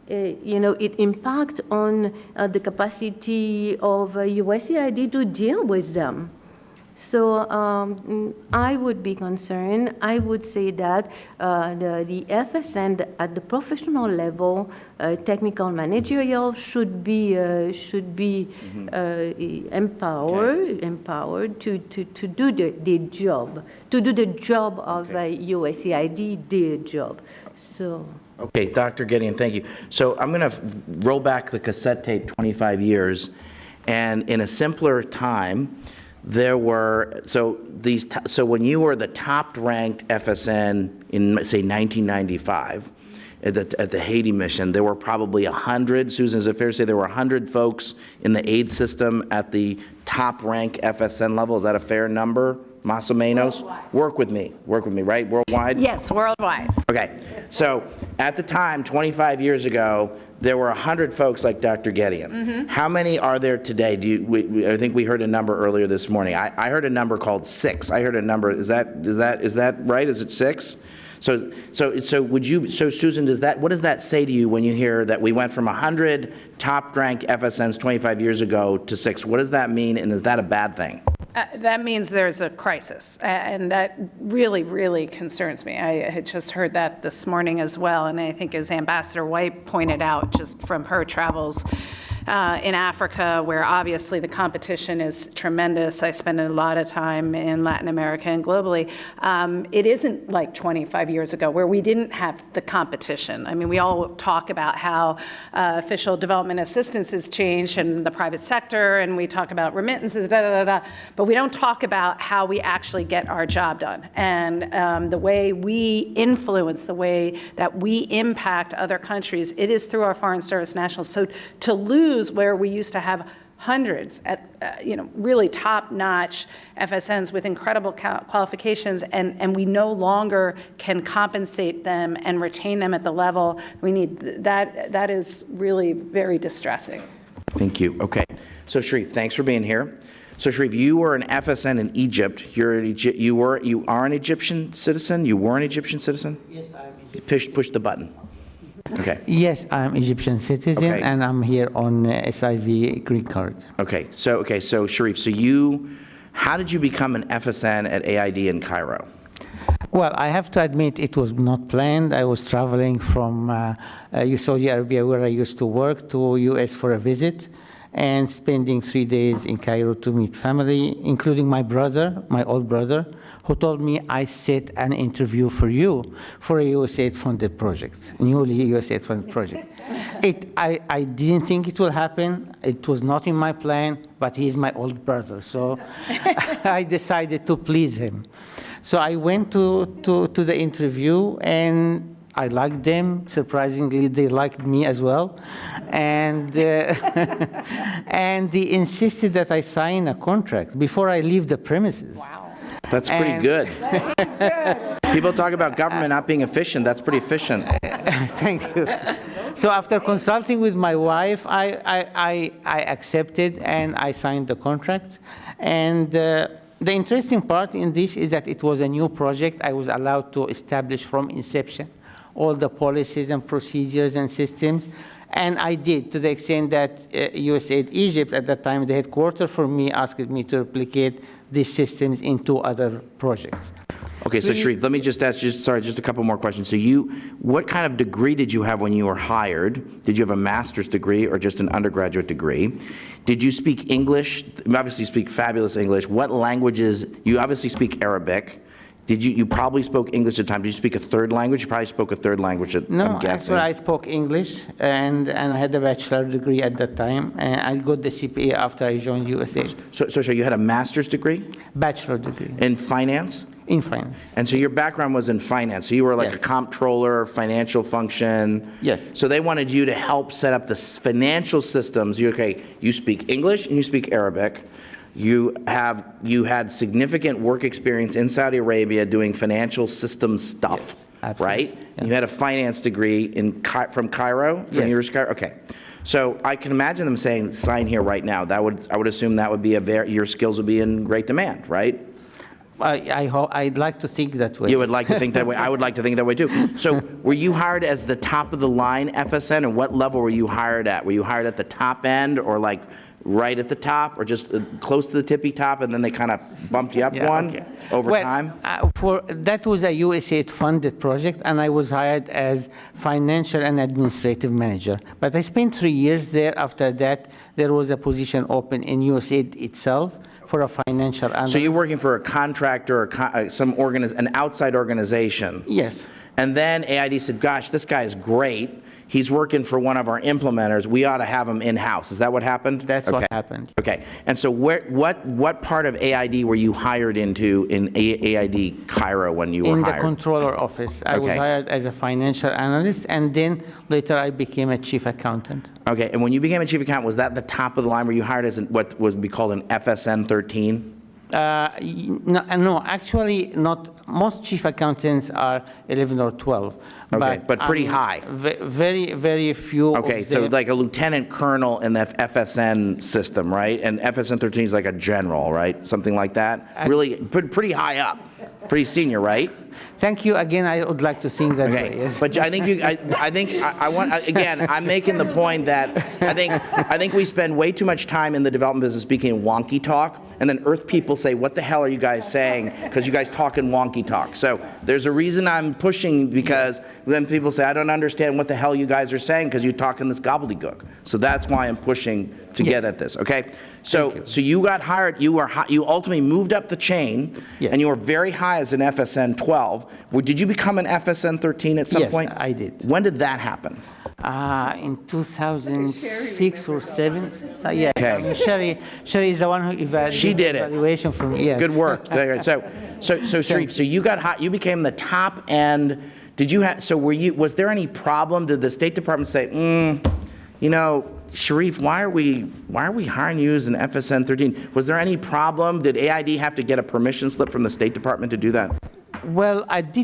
you know, it impact on the capacity of USAID to deal with them. So I would be concerned. I would say that the FSN at the professional level, technical managerial, should be empowered to do the job, to do the job of USAID, their job. So. Okay, Dr. Gideon, thank you. So I'm going to roll back the cassette tape 25 years, and in a simpler time, there were, so when you were the top-ranked FSN in, say, 1995 at the Haiti mission, there were probably 100, Susan, is it fair to say there were 100 folks in the aid system at the top-rank FSN level? Is that a fair number, más o menos? Work with me, right? Worldwide? Yes, worldwide. Okay, so at the time, 25 years ago, there were 100 folks like Dr. Gideon. How many are there today? I think we heard a number earlier this morning. I heard a number called 6. I heard a number. Is that right? Is it 6? So Susan, what does that say to you when you hear that we went from 100 top-ranked FSNs 25 years ago to 6? What does that mean, and is that a bad thing? That means there's a crisis, and that really, really concerns me. I had just heard that this morning as well, and I think as Ambassador White pointed out, just from her travels in Africa, where obviously the competition is tremendous. I spend a lot of time in Latin America and globally. It isn't like 25 years ago where we didn't have the competition. I mean, we all talk about how official development assistance has changed in the private sector, and we talk about remittances, but we don't talk about how we actually get our job done. And the way we influence, the way that we impact other countries, it is through our Foreign Service nationals. So to lose where we used to have hundreds at really top-notch FSNs with incredible qualifications, and we no longer can compensate them and retain them at the level we need. That is really very distressing. Thank you. Okay. So Sherif, thanks for being here. So Sherif, you were an FSN in Egypt. You are an Egyptian citizen? You were an Egyptian citizen? Yes, I am. Push the button. Okay. Yes, I'm Egyptian citizen, Okay. and I'm here on SIV green card. Okay. So Sherif, how did you become an FSN at AID in Cairo? Well, I have to admit it was not planned. I was traveling from Saudi Arabia, where I used to work, to US for a visit, and spending 3 days in Cairo to meet family, including my brother, my old brother, who told me I set an interview for you for a USAID-funded project, newly USAID-funded project. I didn't think it will happen. It was not in my plan, but he's my old brother, so I decided to please him. So I went to the interview, and I liked them. Surprisingly, they liked me as well. And, and they insisted that I sign a contract before I leave the premises. Wow. That's pretty good. People talk about government not being efficient. That's pretty efficient. Thank you. So after consulting with my wife, I accepted and I signed the contract. And the interesting part in this is that it was a new project. I was allowed to establish from inception all the policies and procedures and systems. And I did, to the extent that USAID Egypt, at that time, the headquarters for me, asked me to replicate these systems into other projects. Okay, so Sherif, let me just ask you, just a couple more questions. So what kind of degree did you have when you were hired? Did you have a master's degree or just an undergraduate degree? Did you speak English? You obviously speak fabulous English. What languages? You obviously speak Arabic. You probably spoke English at the time. Did you speak a third language? You probably spoke a third language, I'm guessing. Actually, I spoke English, and I had a bachelor degree at that time. And I got the CPA after I joined USAID. So you had a master's degree? Bachelor degree. In finance? In finance. And so your background was in finance. So you were like Yes. a comptroller, financial function. Yes. So they wanted you to help set up the financial systems. You speak English and you speak Arabic. You had significant work experience in Saudi Arabia doing financial systems stuff, Yes, absolutely. right? Yeah. You had a finance degree from Cairo, from Yes. University of Cairo. Okay, so I can imagine them saying, "Sign here right now." I would assume that would be your skills would be in great demand, right? I'd like to think that way. You would like to think that way. I would like to think that way too. So were you hired as the top of the line FSN, and what level were you hired at? Were you hired at the top end, or like right at the top, or just close to the tippy top, and then they kind of bumped you up over time? That was a USAID funded project, and I was hired as financial and administrative manager. But I spent 3 years there. After that, there was a position open in USAID itself for a financial analyst. So you're working for a contractor, or an outside organization. Yes. And then AID said, gosh, this guy is great. He's working for one of our implementers. We ought to have him in-house. Is that what happened? That's what happened. Okay. And so what part of AID were you hired into in AID Cairo when you were hired? In the controller office. I was hired as a financial analyst, and then later I became a chief accountant. Okay. And when you became a chief accountant, was that the top of the line? Were you hired as what would be called an FSN 13? No, actually not. Most chief accountants are 11 or 12. Okay, but pretty high. Very, very few. Okay, so like a lieutenant colonel in the FSN system, right? And FSN 13 is like a general, right? Something like that? Really, pretty high up. Pretty senior, right? Thank you. Again, I would like to think that way. Yes. But I think I want, again, I'm making the point that I think we spend way too much time in the development business speaking wonky talk, and then Earth people say, what the hell are you guys saying? Because you guys talk in wonky talk. So there's a reason I'm pushing, because then people say, I don't understand what the hell you guys are saying because you talk in this gobbledygook. So that's why I'm pushing to get at this, okay? So you got hired, you ultimately moved up the chain, and you were very high as an FSN 12. Did you become an FSN 13 at some point? Yes, I did. When did that happen? In 2006 or 7. So, yeah. Okay. Sherry is the one who evaluated. She did it. Evaluation from, yes. Good work. So Sherif, so you got hot, you became the top end. Did you have, so was there any problem? Did the State Department say, you know, Sherif, why are we hiring you as an FSN 13? Was there any problem? Did AID have to get a permission slip from the State Department to do that? Well, at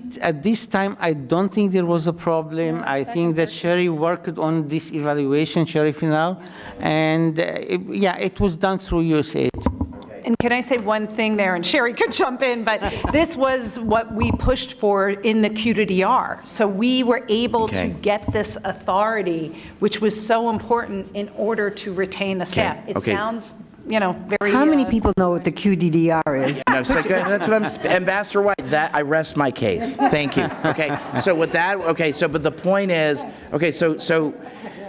this time, I don't think there was a problem. I think that Sherry worked on this evaluation, Sherif now, and it was done through USAID. And can I say one thing there, and Sherry could jump in, but this was what we pushed for in the QDR. So we were able to get this authority, which was so important in order to retain the staff. It sounds, very... How many people know what the QDDR is? No, so that's what I'm, Ambassador White, that, I rest my case. Thank you. Okay, so with that, but the point is,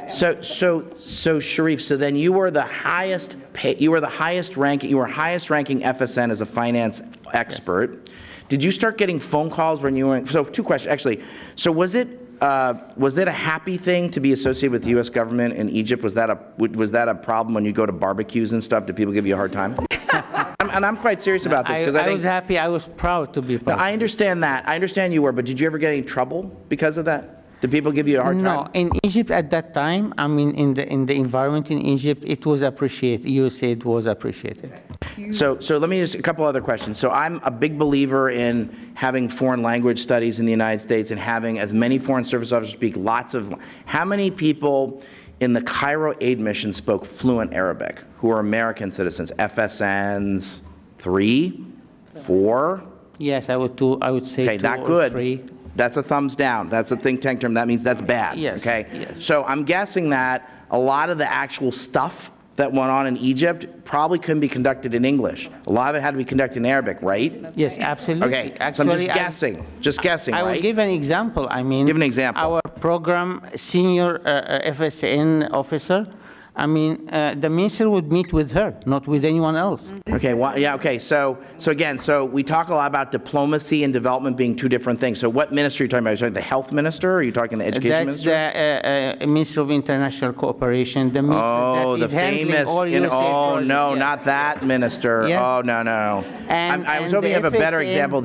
So Sherif, so then you were the highest ranking FSN as a finance expert. Did you start getting phone calls when you were, so two questions actually. So was it a happy thing to be associated with the U.S. government in Egypt? Was that a problem when you go to barbecues and stuff? Did people give you a hard time? And I'm quite serious about this because I was happy. I was proud to be part. No, I understand that. I understand you were, but did you ever get any trouble because of that? Did people give you a hard time? No, in Egypt at that time, I mean, in the environment in Egypt, it was appreciated. USAID was appreciated. So let me just, a couple other questions. So I'm a big believer in having foreign language studies in the United States and having as many foreign service officers speak how many people in the Cairo aid mission spoke fluent Arabic who are American citizens? FSNs, 3, 4? Yes, I would say okay, 2 not or good. 3. That's a thumbs down. That's a think tank term. That means that's bad. Yes. Okay. Yes. So I'm guessing that a lot of the actual stuff that went on in Egypt probably couldn't be conducted in English. A lot of it had to be conducted in Arabic, right? Yes, absolutely. Okay. Actually, so I'm just guessing. I right? will give an example. I mean, give an example. Our program senior FSN officer. I mean, the minister would meet with her, not with anyone else. Okay, well, yeah, okay. So again, we talk a lot about diplomacy and development being two different things. So what minister are you talking about? Are you talking the health minister, or are you talking the education minister? That's the Minister of International Cooperation. The minister the famous, not that minister. Yes. Oh, no. I was hoping you have a better example.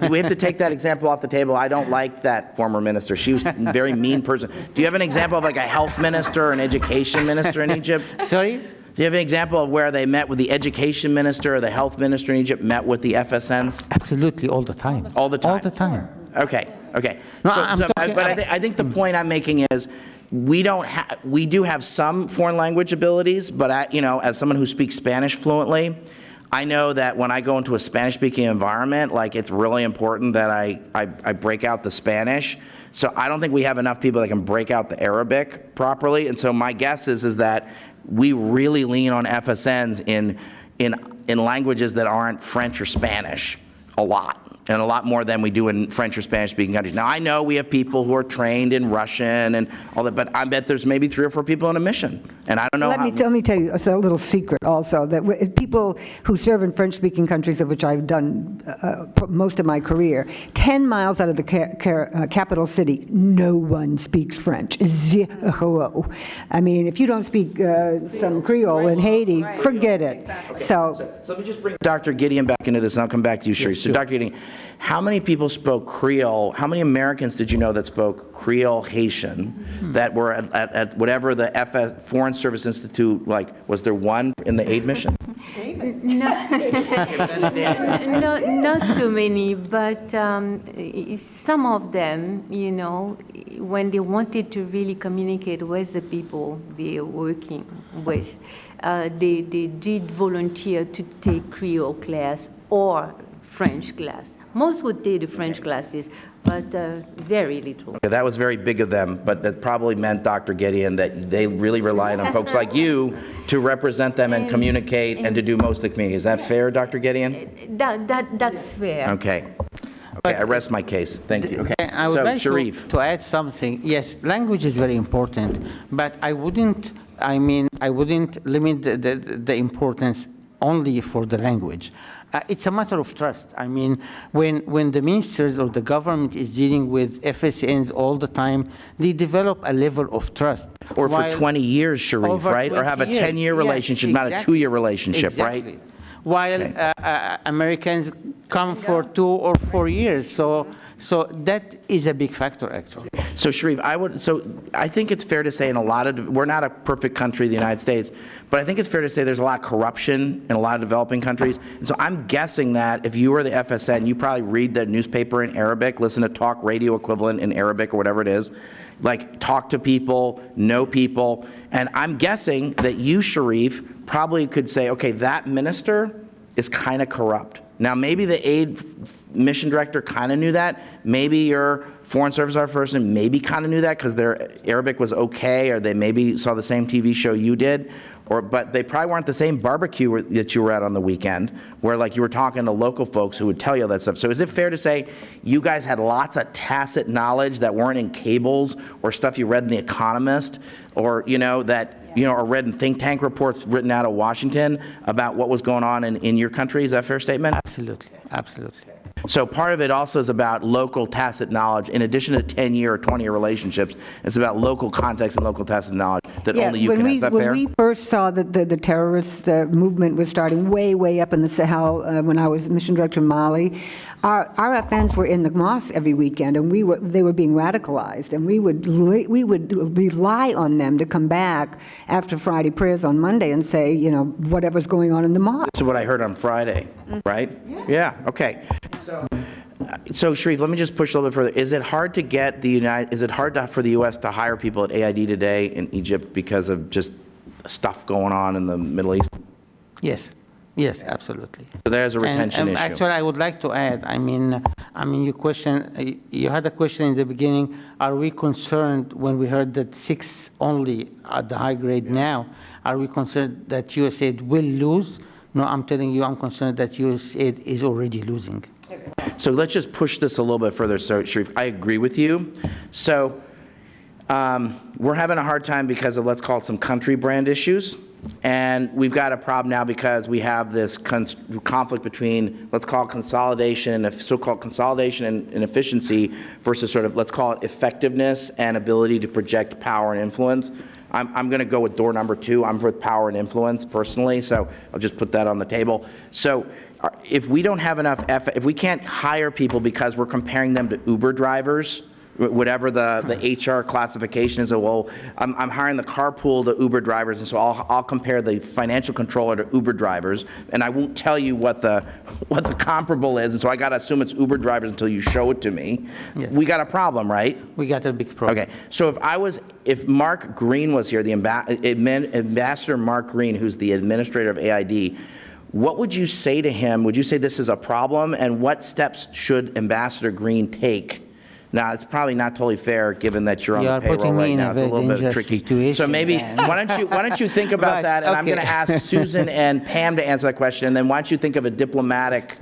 We have to take that example off the table. I don't like that former minister. She was a very mean person. Do you have an example of like a health minister or an education minister in Egypt? Sorry? Do you have an example of where they met with the education minister or the health minister in Egypt met with the FSNs? Absolutely, all the time. All the time? All the time. Okay. No, I think the point I'm making is we do have some foreign language abilities, but as someone who speaks Spanish fluently, I know that when I go into a Spanish-speaking environment, like it's really important that I break out the Spanish. So I don't think we have enough people that can break out the Arabic properly. And so my guess is that we really lean on FSNs in languages that aren't French or Spanish a lot. And a lot more than we do in French or Spanish-speaking countries. Now, I know we have people who are trained in Russian and all that, but I bet there's maybe 3 or 4 people in a mission. And I don't know Let me tell you a little secret also, that people who serve in French-speaking countries, of which I've done most of my career, 10 miles out of the capital city, no one speaks French. Zero. I mean, if you don't speak some Creole in Haiti, forget it. Exactly. So let me just bring Dr. Gideon back into this, and I'll come back to you, Sherif. Yes, So sure. Dr. Gideon, how many people spoke Creole? How many Americans did you know that spoke Creole Haitian that were at whatever the Foreign Service Institute, like, was there one in the aid mission? Not too many, but some of them, you know, when they wanted to really communicate with the people they are working with, they did volunteer to take Creole class or French class. Most would take the French classes, but very little. Okay, that was very big of them, but that probably meant, Dr. Gideon, that they really relied on folks like you to represent them and communicate and to do most of the community. Is that fair, Dr. Gideon? That's fair. Okay. Okay, I rest my case. Thank you. Okay. I would So, like Sherif. to add something. Yes, language is very important, but I wouldn't limit the importance only for the language. It's a matter of trust. I mean, when the ministers or the government is dealing with FSNs all the time, they develop a level of trust. Or for While 20 years, Sherif, over right? Or have a 20 years, 10-year yes, relationship, not a exactly. 2-year relationship, Exactly. right? While Americans come for 2 or 4 years. So that is a big factor, actually. So Sherif, I think it's fair to say we're not a perfect country, the United States, but I think it's fair to say there's a lot of corruption in a lot of developing countries. And so I'm guessing that if you were the FSN, you probably read the newspaper in Arabic, listen to talk radio equivalent in Arabic or whatever it is, like talk to people, know people. And I'm guessing that you, Sherif, probably could say, okay, that minister is kind of corrupt. Now, maybe the aid mission director kind of knew that. Maybe your foreign service officer person maybe kind of knew that because their Arabic was okay, or they maybe saw the same TV show you did. But they probably weren't the same barbecue that you were at on the weekend, where like you were talking to local folks who would tell you all that stuff. So is it fair to say you guys had lots of tacit knowledge that weren't in cables or stuff you read in The Economist, or or read in think tank reports written out of Washington about what was going on in your country? Is that a fair statement? Absolutely, absolutely. So part of it also is about local tacit knowledge. In addition to 10-year or 20-year relationships, it's about local context and local tacit knowledge that only you can have. Is that fair? When we first saw that the terrorist movement was starting way up in the Sahel, when I was mission director in Mali, our FNs were in the mosque every weekend, and they were being radicalized, and we would rely on them to come back after Friday prayers on Monday and say, whatever's going on in the mosque. This is what I heard on Friday, right? Yeah, okay. So Sherif, let me just push a little bit further. Is it hard to get for the U.S. to hire people at AID today in Egypt because of just stuff going on in the Middle East? Yes, absolutely. So there's a retention issue. Actually, I would like to add, you had a question in the beginning, are we concerned when we heard that 6 only at the high grade now, are we concerned that USAID will lose? No, I'm telling you, I'm concerned that USAID is already losing. So let's just push this a little bit further. So Sherif, I agree with you. So we're having a hard time because of, let's call it, some country brand issues. And we've got a problem now because we have this conflict between, let's call it consolidation, and so-called consolidation and efficiency versus sort of, let's call it effectiveness and ability to project power and influence. I'm going to go with door number 2. I'm with power and influence personally, so I'll just put that on the table. So if we don't have enough, if we can't hire people because we're comparing them to Uber drivers, whatever the HR classification is, well, I'm hiring the carpool to Uber drivers, and so I'll compare the financial controller to Uber drivers, and I won't tell you what the comparable is, and so I got to assume it's Uber drivers until you show it to me. Yes. We got a problem, right? We got a big problem. Okay, so if Mark Green was here, the Ambassador Mark Green, who's the administrator of AID, what would you say to him? Would you say this is a problem, and what steps should Ambassador Green take? Now, it's probably not totally fair, given that you're on You the are payroll putting me right in now. a It's a very little bit dangerous tricky. situation, So maybe, man. why don't you think about But, that, and I'm okay. going to ask Susan and Pam to answer that question, and then why don't you think of a diplomatic,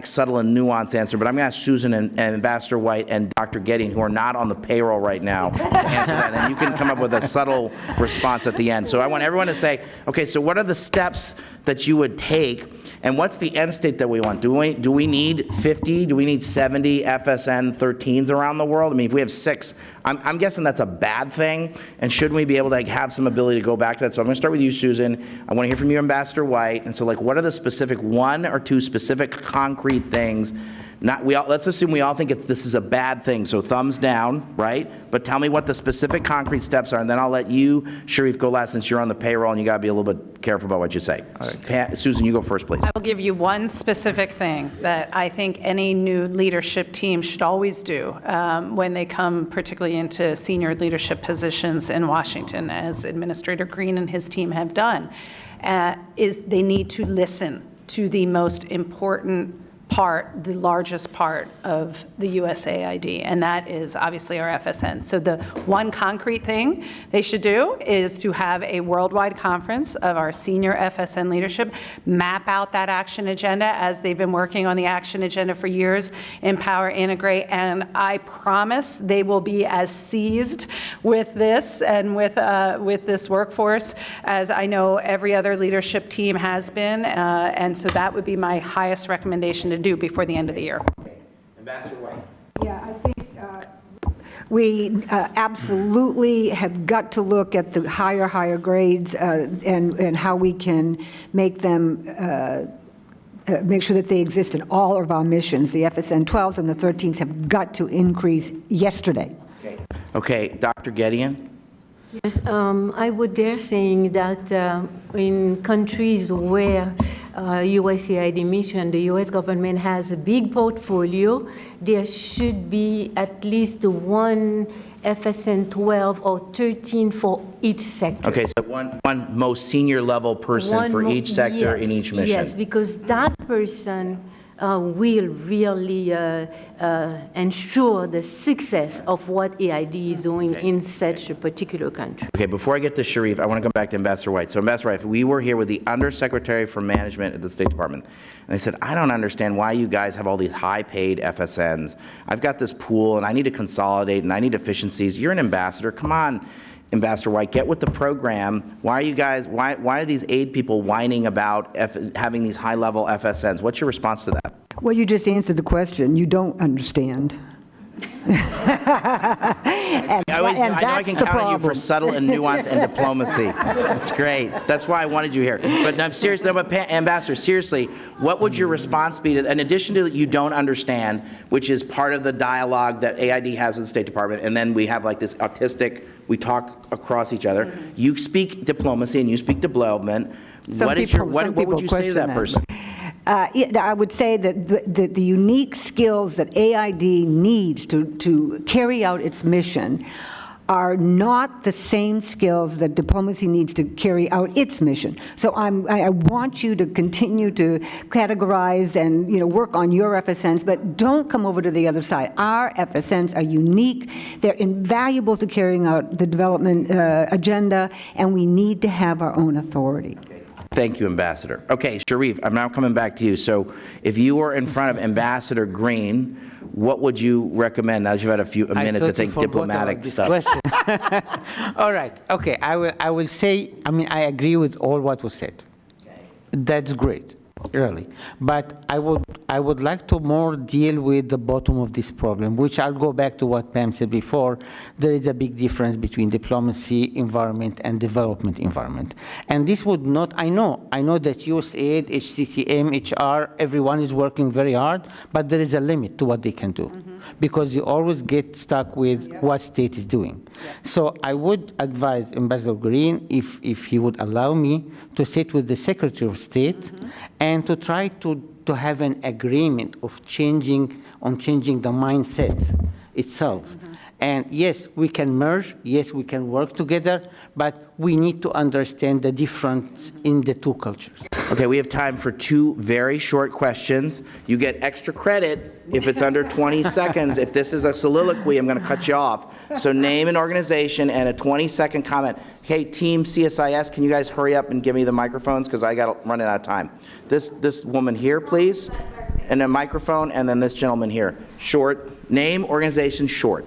subtle and nuanced answer. But I'm going to ask Susan and Ambassador White and Dr. Gedding, who are not on the payroll right now, to answer that, and you can come up with a subtle response at the end. So I want everyone to say, okay, so what are the steps that you would take, and what's the end state that we want? Do we need 50? Do we need 70 FSN 13s around the world? I mean, if we have 6, I'm guessing that's a bad thing, and shouldn't we be able to have some ability to go back to that? So I'm going to start with you, Susan. I want to hear from you, Ambassador White. And so, like, what are the specific 1 or 2 specific concrete things? Let's assume we all think this is a bad thing, so thumbs down, right? But tell me what the specific concrete steps are, and then I'll let you, Sherif, go last, since you're on the payroll, and you got to be a little bit careful about what you say. Susan, you go first, please. I will give you one specific thing that I think any new leadership team should always do when they come particularly into senior leadership positions in Washington, as Administrator Green and his team have done, is they need to listen to the most important part, the largest part of the USAID, and that is obviously our FSN. So the one concrete thing they should do is to have a worldwide conference of our senior FSN leadership, map out that action agenda as they've been working on the action agenda for years, empower, integrate, and I promise they will be as seized with this and with this workforce as I know every other leadership team has been, and so that would be my highest recommendation to do before the end of the year. Ambassador White. Yeah, I think we absolutely have got to look at the higher grades and how we can make them, make sure that they exist in all of our missions. The FSN 12s and the 13s have got to increase yesterday. Okay, Dr. Gedding. Yes, I would dare saying that in countries where USAID mission, the U.S. government has a big portfolio, there should be at least 1 FSN 12 or 13 for each sector. Okay, so one most senior level person for each sector in each mission. Yes, because that person will really ensure the success of what AID is doing in such a particular country. Okay, before I get to Sherif, I want to come back to Ambassador White. So Ambassador White, we were here with the Undersecretary for Management at the State Department, and they said, I don't understand why you guys have all these high-paid FSNs. I've got this pool, and I need to consolidate, and I need efficiencies. You're an ambassador. Come on, Ambassador White, get with the program. Why are you guys, why are these aid people whining about having these high-level FSNs? What's your response to that? Well, you just answered the question. You don't understand. I know I can count on you for subtle and nuance and diplomacy. It's great. That's why I wanted you here. But no, seriously, but Ambassador, seriously, what would your response be to, in addition to you don't understand, which is part of the dialogue that AID has with the State Department, and then we have like this autistic, we talk across each other. You speak diplomacy and you speak development. What would you say to that person? I would say that the unique skills that AID needs to carry out its mission are not the same skills that diplomacy needs to carry out its mission. So I want you to continue to categorize and work on your FSNs, but don't come over to the other side. Our FSNs are unique. They're invaluable to carrying out the development agenda, and we need to have our own authority. Thank you, Ambassador. Okay, Sherif, I'm now coming back to you. So if you were in front of Ambassador Green, what would you recommend? Now that you've had a minute to think diplomatic stuff. All right. Okay. I will say, I agree with all what was said. Okay. That's great, really. But I would like to more deal with the bottom of this problem, which I'll go back to what Pam said before. There is a big difference between diplomacy environment and development environment. And this would not, I know that USAID, HCCM, HR, everyone is working very hard, but there is a limit to what they can do. Because you always get stuck with what state is doing. So I would advise Ambassador Green, if he would allow me, to sit with the Secretary of State and to try to have an agreement of changing the mindset itself. And yes, we can merge, yes, we can work together, but we need to understand the difference in the two cultures. Okay, we have time for 2 very short questions. You get extra credit if it's under 20 seconds. If this is a soliloquy, I'm going to cut you off. So name an organization and a 20-second comment. Hey, team CSIS, can you guys hurry up and give me the microphones because I got running out of time. This woman here, please, and a microphone, and then this gentleman here. Short. Name, organization, short.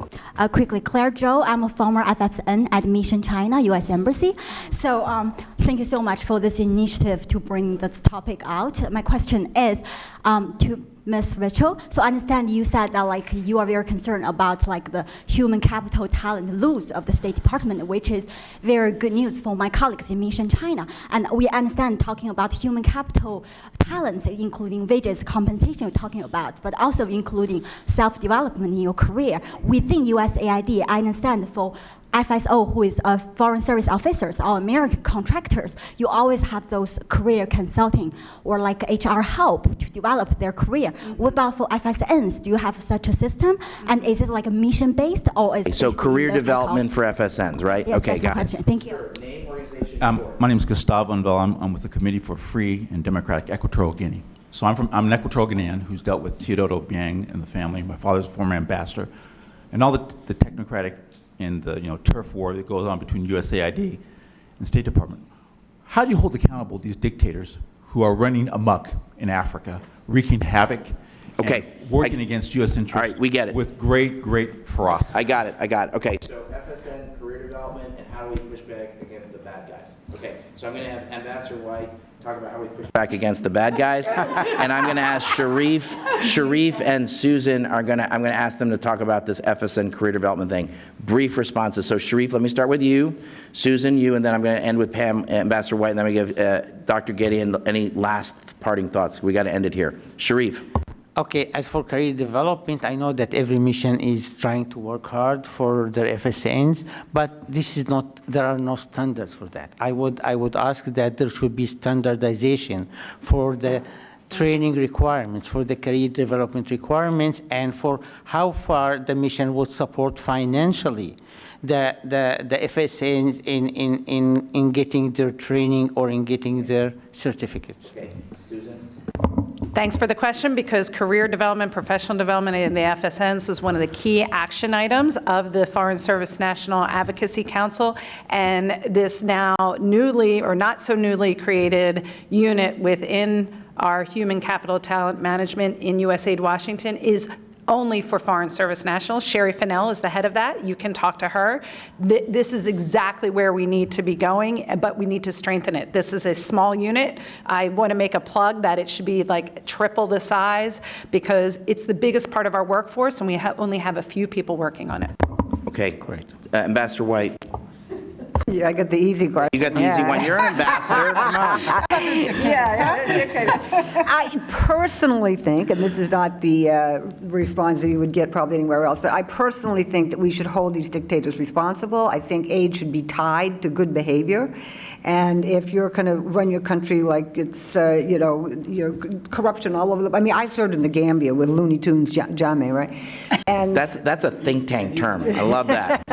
Quickly, Claire Zhou. I'm a former FSN at Mission China, U.S. Embassy. So thank you so much for this initiative to bring this topic out. My question is to Ms. Rachel. So I understand you said that like you are very concerned about like the human capital talent loss of the State Department, which is very good news for my colleagues in Mission China. And we understand talking about human capital talents, including wages, compensation we're talking about, but also including self-development in your career. Within USAID, I understand for FSO, who is foreign service officers or American contractors, you always have those career consulting or like HR help to develop their career. What about for FSNs? Do you have such a system? And is it like a mission-based or is it So career development for FSNs, right? Yes, okay, that's my got question. it. Thank you. Name, organization, My name is Gustavo Andal. I'm with the Committee for Free and Democratic Equatorial Guinea. So I'm an Equatorial Guinean who's dealt with Teodoro Biang and the family. My father's a former ambassador. And all the technocratic and the turf war that goes on between USAID and State Department. How do you hold accountable these dictators who are running amok in Africa, wreaking havoc, and working against U.S. interests? All right, we get it. With great ferocity. I got it. Okay. So FSN, career development, and how do we push back against the bad guys? Okay, so I'm going to have Ambassador White talk about how we push back against the bad guys, and I'm going to ask Sherif and Susan I'm going to ask them to talk about this FSN career development thing. Brief responses. So Sherif, let me start with you, Susan, you, and then I'm going to end with Pam, Ambassador White, and then we give Dr. Gideon any last parting thoughts. We got to end it here. Sherif. Okay, as for career development, I know that every mission is trying to work hard for their FSNs, but this is not, there are no standards for that. I would ask that there should be standardization for the training requirements, for the career development requirements, and for how far the mission would support financially the FSNs in getting their training or in getting their certificates. Okay, Susan. Thanks for the question, because career development, professional development in the FSNs was one of the key action items of the Foreign Service National Advocacy Council, and this now newly or not so newly created unit within our human capital talent management in USAID Washington is only for Foreign Service Nationals. Sherif is the head of that. You can talk to her. This is exactly where we need to be going, but we need to strengthen it. This is a small unit. I want to make a plug that it should be like triple the size because it's the biggest part of our workforce, and we only have a few people working on it. Okay, great. Ambassador White. Yeah, I got the easy question. You got the easy one. You're an ambassador. Come on. I personally think, and this is not the response that you would get probably anywhere else, but I personally think that we should hold these dictators responsible. I think aid should be tied to good behavior. And if you're going to run your country like it's, your corruption all over the, I mean, I served in the Gambia with Looney Tunes, Jammeh, right? And That's a think tank term. I love that.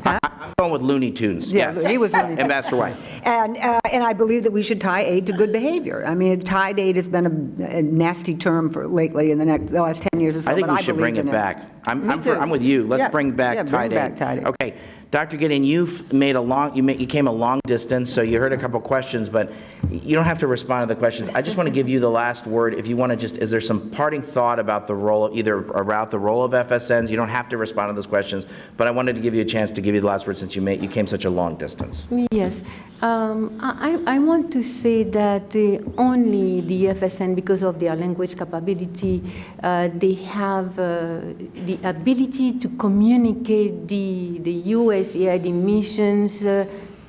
I'm going with Looney Tunes. Yeah, Yes. he was Looney Tunes. Ambassador White. And I believe that we should tie aid to good behavior. I mean, tied aid has been a nasty term for lately in the last 10 years or so. I think but we should bring believe it in back. Me too. I'm with you. Let's Yeah, bring back tied aid. tied aid. Okay. Dr. Gideon, you've made you came a long distance, so you heard a couple questions, but you don't have to respond to the questions. I just want to give you the last word. If you want to is there some parting thought about the role, either about the role of FSNs? You don't have to respond to those questions, but I wanted to give you a chance to give you the last word since you came such a long distance. Yes. I want to say that only the FSN, because of their language capability, they have the ability to communicate the USAID missions,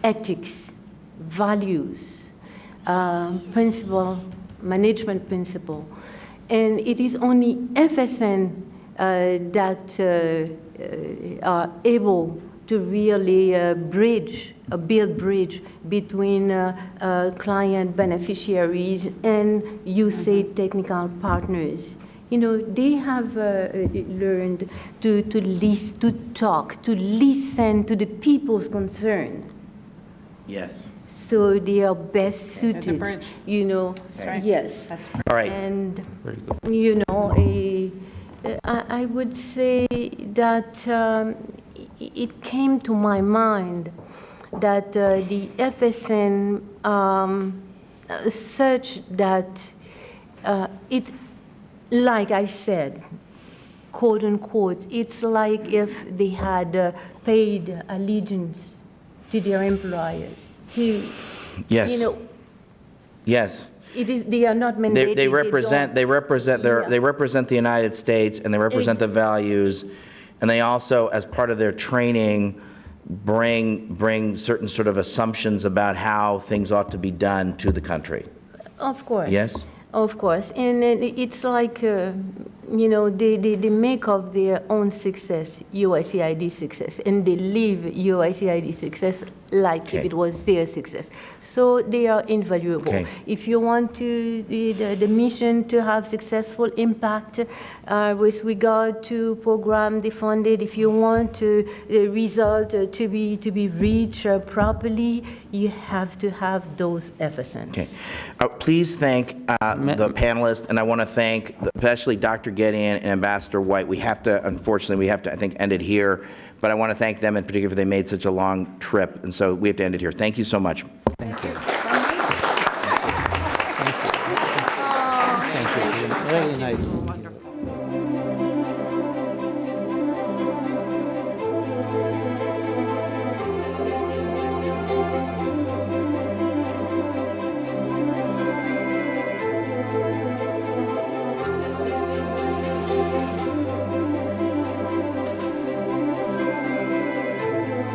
ethics, values, management principle. And it is only FSN that are able to really build bridge between client beneficiaries and USAID technical partners. You know, they have learned to listen, to talk, to listen to the people's concern. Yes. So they are best suited, bridge. you know. That's right. Yes. That's All right. And, you know, I would say that it came to my mind that the FSN, such that it, like I said, quote unquote, it's like if they had paid allegiance to their employers. To, Yes. you know, Yes. it is, they are not mandated. They represent the United States, and they represent the values, and they also, as part of their training, bring certain sort of assumptions about how things ought to be done to the country. Of course. Yes? Of course. And it's like, you know, they make of their own success USAID success, and they live USAID success like Okay. if it was their success. So they are invaluable. Okay. If you want to the mission to have successful impact with regard to program they funded, if you want the result to be reached properly, you have to have those FSNs. Okay. Please thank the panelists, and I want to thank especially Dr. Gideon and Ambassador White. We have to, unfortunately, I think, end it here, but I want to thank them in particular for they made such a long trip, and so we have to end it here. Thank you so much. Thank you. Thank you. Very nice.